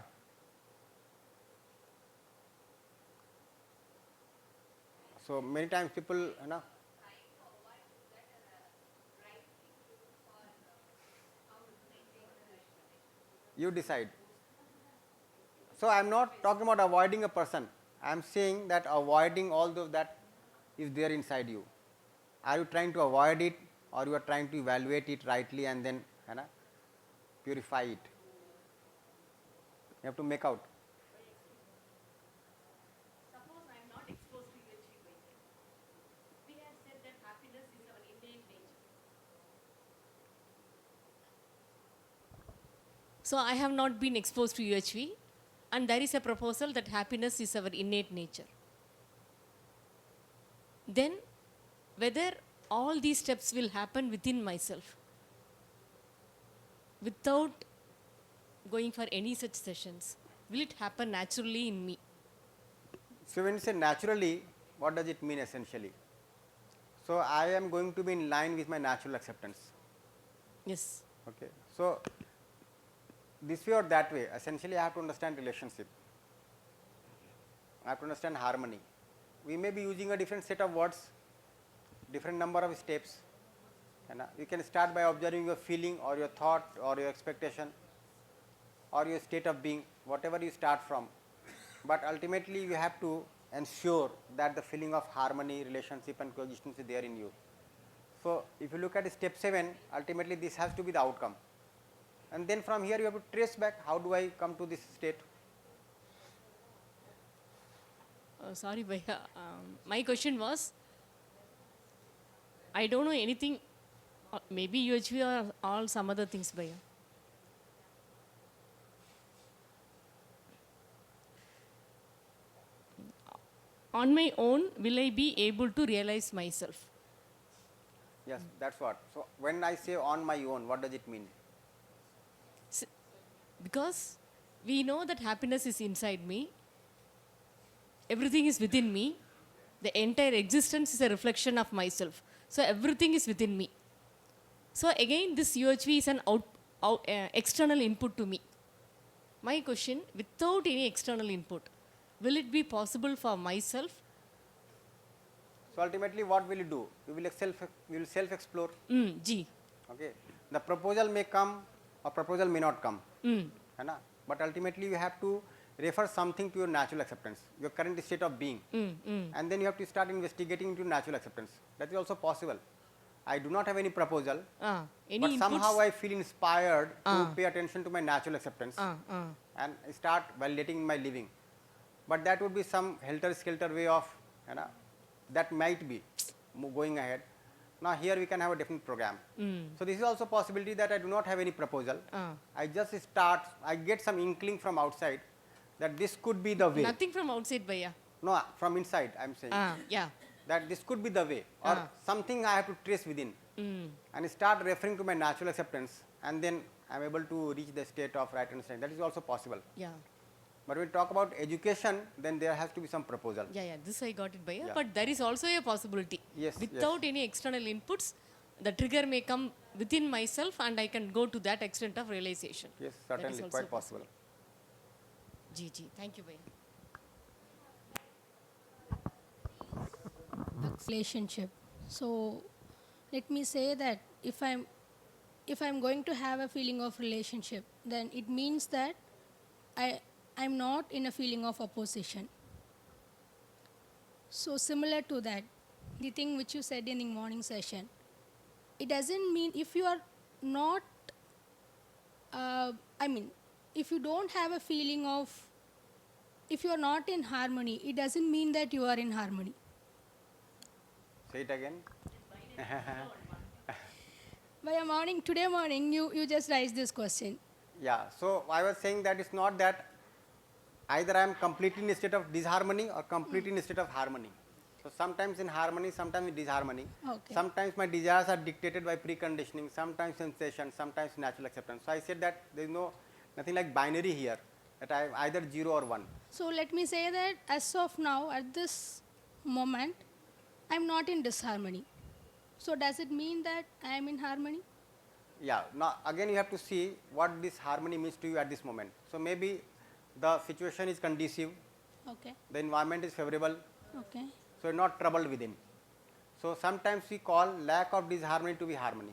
H: So many times people, you decide. So I am not talking about avoiding a person. I am saying that avoiding all that is there inside you. Are you trying to avoid it, or you are trying to evaluate it rightly and then purify it? You have to make out.
K: Suppose I am not exposed to UHV. We have said that happiness is our innate nature. So I have not been exposed to UHV, and there is a proposal that happiness is our innate nature. Then whether all these steps will happen within myself without going for any such sessions, will it happen naturally in me?
H: So when you say naturally, what does it mean essentially? So I am going to be in line with my natural acceptance.
K: Yes.
H: Okay. So this way or that way, essentially I have to understand relationship. I have to understand harmony. We may be using a different set of words, different number of steps. You can start by observing your feeling or your thought or your expectation or your state of being, whatever you start from. But ultimately you have to ensure that the feeling of harmony, relationship and coexistence is there in you. So if you look at step 7, ultimately this has to be the outcome. And then from here you have to trace back, how do I come to this state?
M: Sorry, Bhaiya. My question was, I don't know anything, maybe UHV or all some other things, Bhaiya. On my own, will I be able to realize myself?
H: Yes, that's what. So when I say on my own, what does it mean?
M: Because we know that happiness is inside me, everything is within me, the entire existence is a reflection of myself. So everything is within me. So again, this UHV is an external input to me. My question, without any external input, will it be possible for myself?
H: So ultimately, what will you do? You will self-explore.
M: G.
H: Okay. The proposal may come or proposal may not come. है ना? But ultimately, you have to refer something to your natural acceptance, your current state of being, and then you have to start investigating into natural acceptance. That is also possible. I do not have any proposal, but somehow I feel inspired to pay attention to my natural acceptance and start validating my living. But that would be some helter-skelter way of, that might be going ahead. Now here we can have a different program. So this is also a possibility that I do not have any proposal. I just start, I get some inkling from outside that this could be the way.
M: Nothing from outside, Bhaiya.
H: No, from inside I am saying.
M: Yeah.
H: That this could be the way, or something I have to trace within, and start referring to my natural acceptance, and then I am able to reach the state of right understanding. That is also possible.
M: Yeah.
H: But when we talk about education, then there has to be some proposal.
M: Yeah, this I got it, Bhaiya. But there is also a possibility.
H: Yes.
M: Without any external inputs, the trigger may come within myself and I can go to that extent of realization.
H: Yes, certainly, quite possible.
M: G. Thank you, Bhaiya.
N: Relationship. So let me say that if I'm going to have a feeling of relationship, then it means that I'm not in a feeling of opposition. So similar to that, the thing which you said in the morning session, it doesn't mean if you are not, if you don't have a feeling of, if you are not in harmony, it doesn't mean that you are in harmony.
H: Say it again.
N: Today morning, you just raised this question.
H: Yeah, so I was saying that it's not that either I am completely in a state of disharmony or completely in a state of harmony. So sometimes in harmony, sometimes in disharmony.
N: Okay.
H: Sometimes my desires are dictated by preconditioning, sometimes sensation, sometimes natural acceptance. So I said that there is nothing like binary here, that I am either 0 or 1.
N: So let me say that as of now, at this moment, I'm not in disharmony. So does it mean that I am in harmony?
H: Yeah, now again you have to see what this harmony means to you at this moment. So maybe the situation is conducive,
N: Okay.
H: the environment is favorable,
N: Okay.
H: so you're not troubled within. So sometimes we call lack of disharmony to be harmony.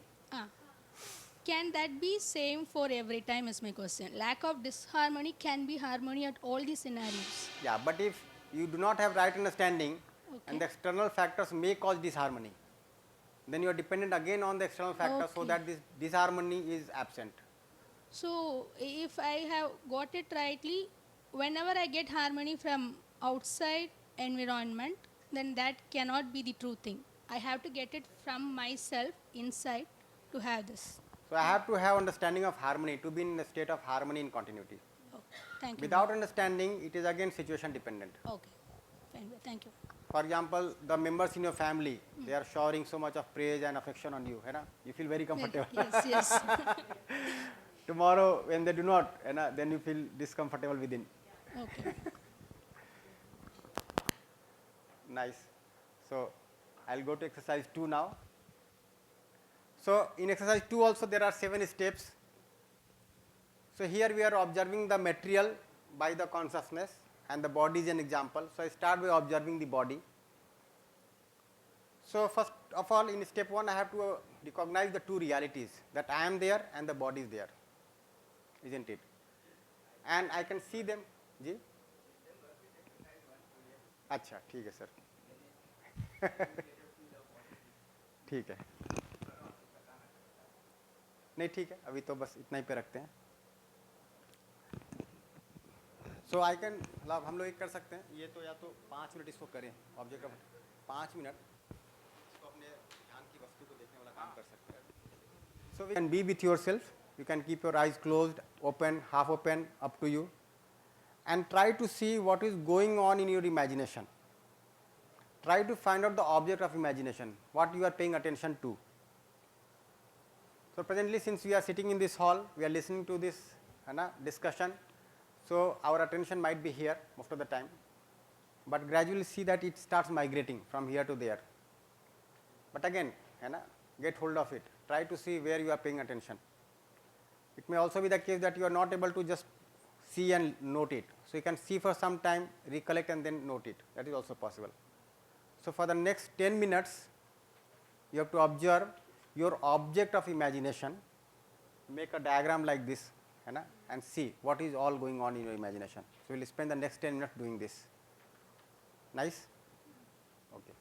N: Can that be same for every time is my question. Lack of disharmony can be harmony at all the scenarios.
H: Yeah, but if you do not have right understanding and the external factors may cause disharmony, then you are dependent again on the external factors so that this disharmony is absent.
N: So if I have got it rightly, whenever I get harmony from outside environment, then that cannot be the true thing. I have to get it from myself inside to have this.
H: So I have to have understanding of harmony to be in a state of harmony and continuity.
N: Thank you.
H: Without understanding, it is again situation dependent.
N: Okay. Fine. Thank you.
H: For example, the members in your family, they are showering so much of praise and affection on you. You feel very comfortable.
N: Yes.
H: Tomorrow, when they do not, then you feel discomfortable within.
N: Okay.
H: Nice. So I'll go to exercise 2 now. So in exercise 2 also there are 7 steps. So here we are observing the material by the consciousness, and the body is an example. So I start by observing the body. So first of all, in step 1 I have to recognize the two realities, that I am there and the body is there, isn't it? And I can see them. जी? अच्छा ठीक है sir. ठीक है, नहीं ठीक है, अभी तो बस इतना ही पे रखते हैं. सो आई कैन मतलब हम लोग एक कर सकते हैं, ये तो या तो 5 मिनट इसको करें, ऑब्जेक्ट ऑफ 5 मिनट इसको अपने ध्यान की वस्तु को देखने वाला काम कर सकते हैं. So we can be with yourself, you can keep your eyes closed, open, half open, up to you, and try to see what is going on in your imagination. Try to find out the object of imagination, what you are paying attention to. So presently, since we are sitting in this hall, we are listening to this discussion, so our attention might be here most of the time, but gradually see that it starts migrating from here to there. But again, get hold of it, try to see where you are paying attention. It may also be the case that you are not able to just see and note it. So you can see for some time, recollect and then note it. That is also possible. So for the next 10 minutes, you have to observe your object of imagination, make a diagram like this, and see what is all going on in your imagination. So we will spend the next 10 minutes doing this. Nice? Okay.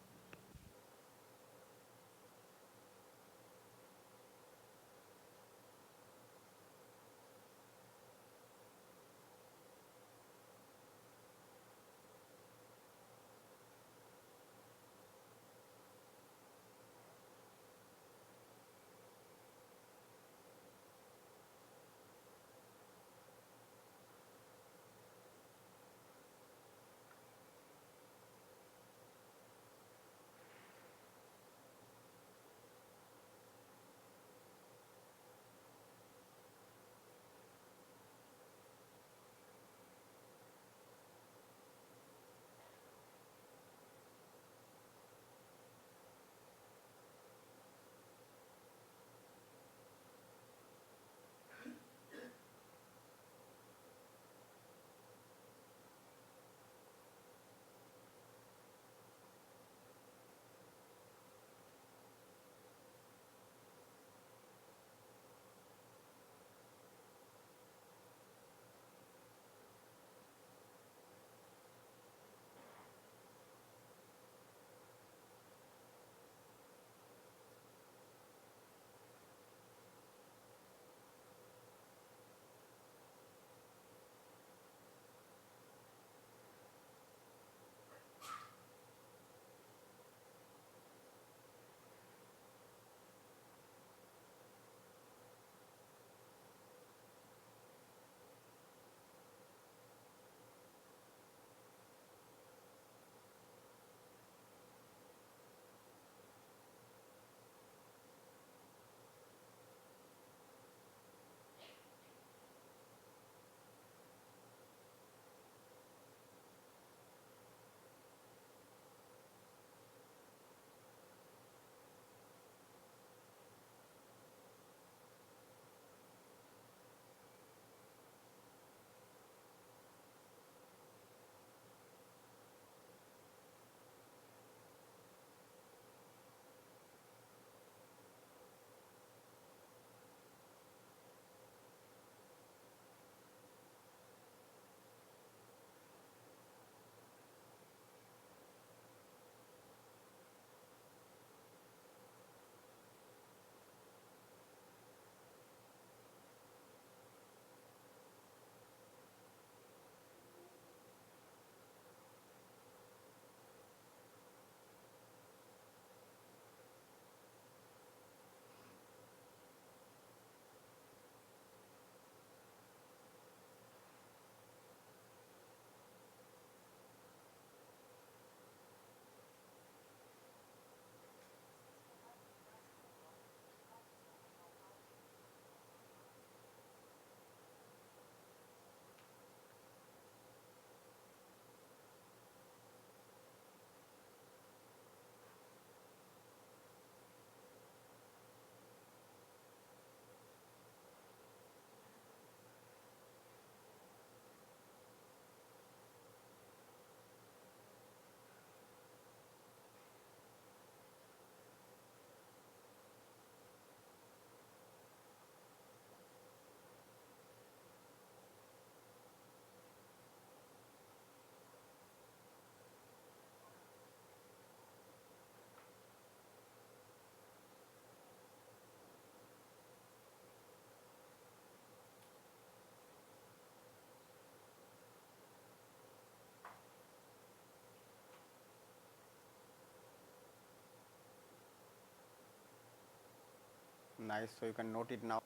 H: Nice. So you can note it now.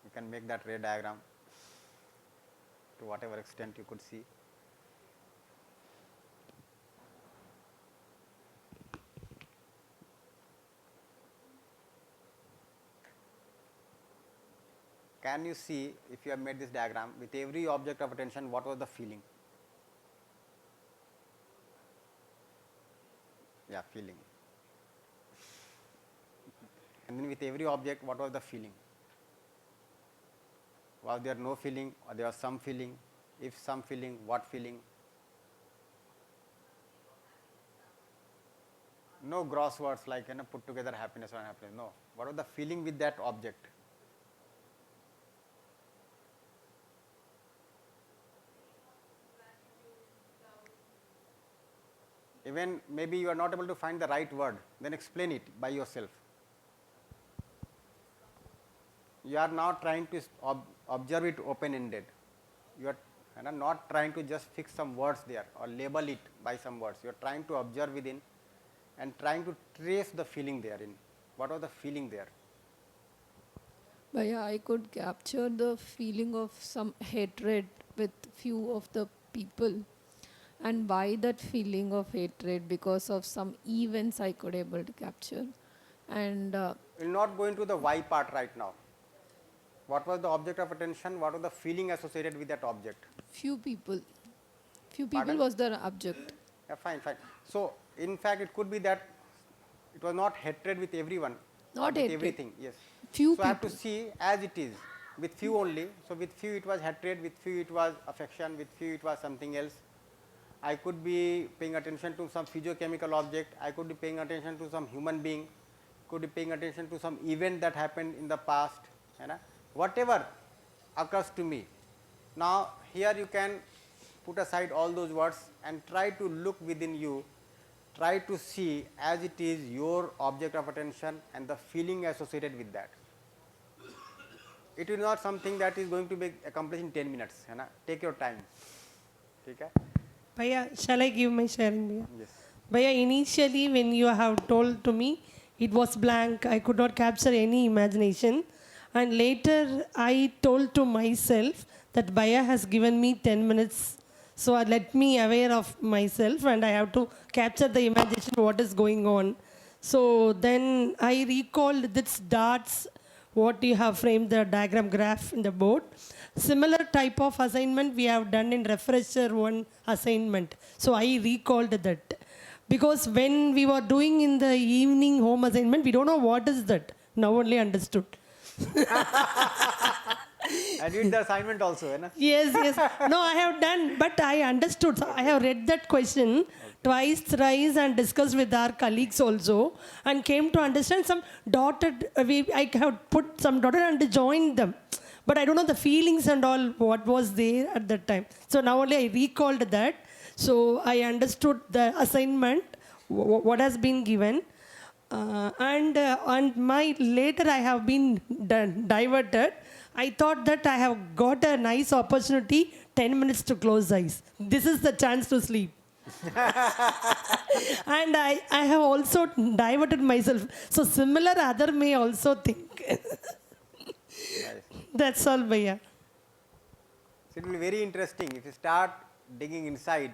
H: You can make that ray diagram to whatever extent you could see. Can you see, if you have made this diagram, with every object of attention, what was the feeling? Yeah, feeling. And then with every object, what was the feeling? Was there no feeling, or there was some feeling? If some feeling, what feeling? No gross words like put together happiness or unhappiness. No. What was the feeling with that object? Even maybe you are not able to find the right word, then explain it by yourself. You are now trying to observe it open-ended. You are not trying to just fix some words there or label it by some words. You are trying to observe within and trying to trace the feeling therein. What was the feeling there?
O: But yeah, I could capture the feeling of some hatred with few of the people. And why that feeling of hatred? Because of some events I could able to capture. And
H: we will not go into the why part right now. What was the object of attention? What was the feeling associated with that object?
O: Few people
H: Pardon?
O: was the object.
H: Yeah, fine. So, in fact, it could be that it was not hatred with everyone.
O: Not
H: with
O: hatred.
H: everything, yes.
O: Few
H: so, I have to
O: people.
H: see as it is, with few only. So, with few it was hatred, with few it was affection, with few it was something else. I could be paying attention to some physiochemical object, I could be paying attention to some human being, could be paying attention to some event that happened in the past, whatever occurs to me. Now, here you can put aside all those words and try to look within you, try to see as it is your object of attention and the feeling associated with that. It is not something that is going to be accomplished in 10 minutes. Take your time. Okay?
P: Bhaiya, shall I give my sharing? Bhaiya?
H: Yes.
P: Bhaiya, initially when you have told to me, it was blank. I could not capture any imagination. And later I told to myself that Bhaiya has given me 10 minutes. So let me aware of myself and I have to capture the imagination what is going on. So then I recalled this dots, what you have framed the diagram graph in the board. Similar type of assignment we have done in refresher one assignment. So I recalled that. Because when we were doing in the evening home assignment, we don't know what is that. Now only understood.
H: I did the assignment also.
P: Yes. No, I have done, but I understood. So I have read that question twice, thrice and discussed with our colleagues also and came to understand some dotted, I have put some dotted and joined them. But I don't know the feelings and all what was there at that time. So now only I recalled that. So I understood the assignment, what has been given. And my later I have been diverted. I thought that I have got a nice opportunity, 10 minutes to close eyes. This is the chance to sleep. And I have also diverted myself. So similar other may also think. That's all, Bhaiya.
H: So it will be very interesting if you start digging inside,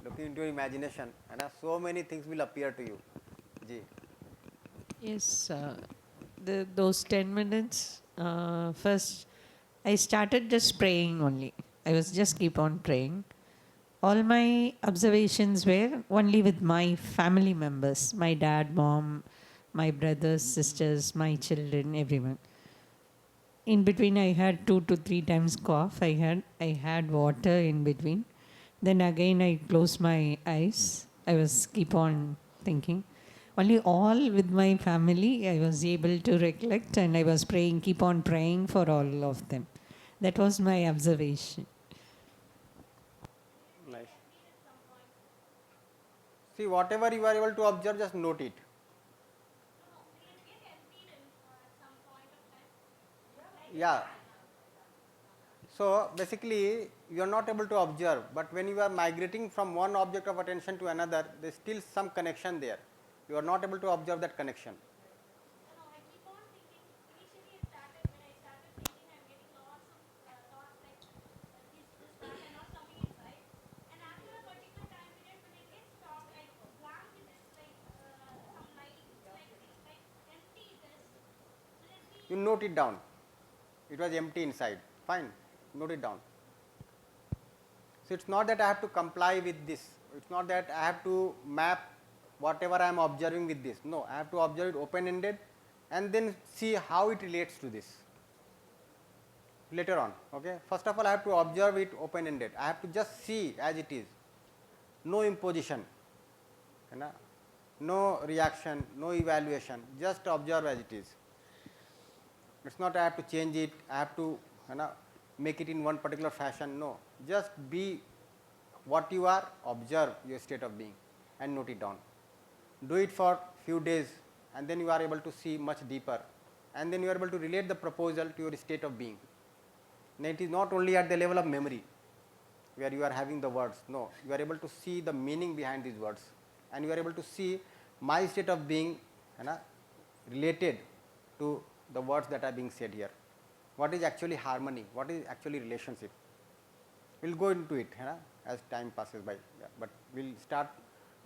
H: looking into your imagination, and so many things will appear to you. Ji.
Q: Yes, those 10 minutes, first I started just praying only. I was just keep on praying. All my observations were only with my family members, my dad, mom, my brothers, sisters, my children, everyone. In between, I had 2 to 3 times cough. I had water in between. Then again, I closed my eyes. I was keep on thinking. Only all with my family, I was able to recollect, and I was praying, keep on praying for all of them. That was my observation.
H: Nice. See, whatever you are able to observe, just note it. Yeah. So basically, you are not able to observe, but when you are migrating from one object of attention to another, there is still some connection there. You are not able to observe that connection. You note it down. It was empty inside. Fine. Note it down. So it's not that I have to comply with this. It's not that I have to map whatever I am observing with this. No, I have to observe it open-ended and then see how it relates to this later on. Okay. First of all, I have to observe it open-ended. I have to just see as it is. No imposition, no reaction, no evaluation. Just observe as it is. It's not I have to change it. I have to make it in one particular fashion. No, just be what you are. Observe your state of being and note it down. Do it for few days, and then you are able to see much deeper, and then you are able to relate the proposal to your state of being. Now, it is not only at the level of memory where you are having the words. No, you are able to see the meaning behind these words, and you are able to see my state of being related to the words that are being said here. What is actually harmony? What is actually relationship? We will go into it as time passes by, but we will start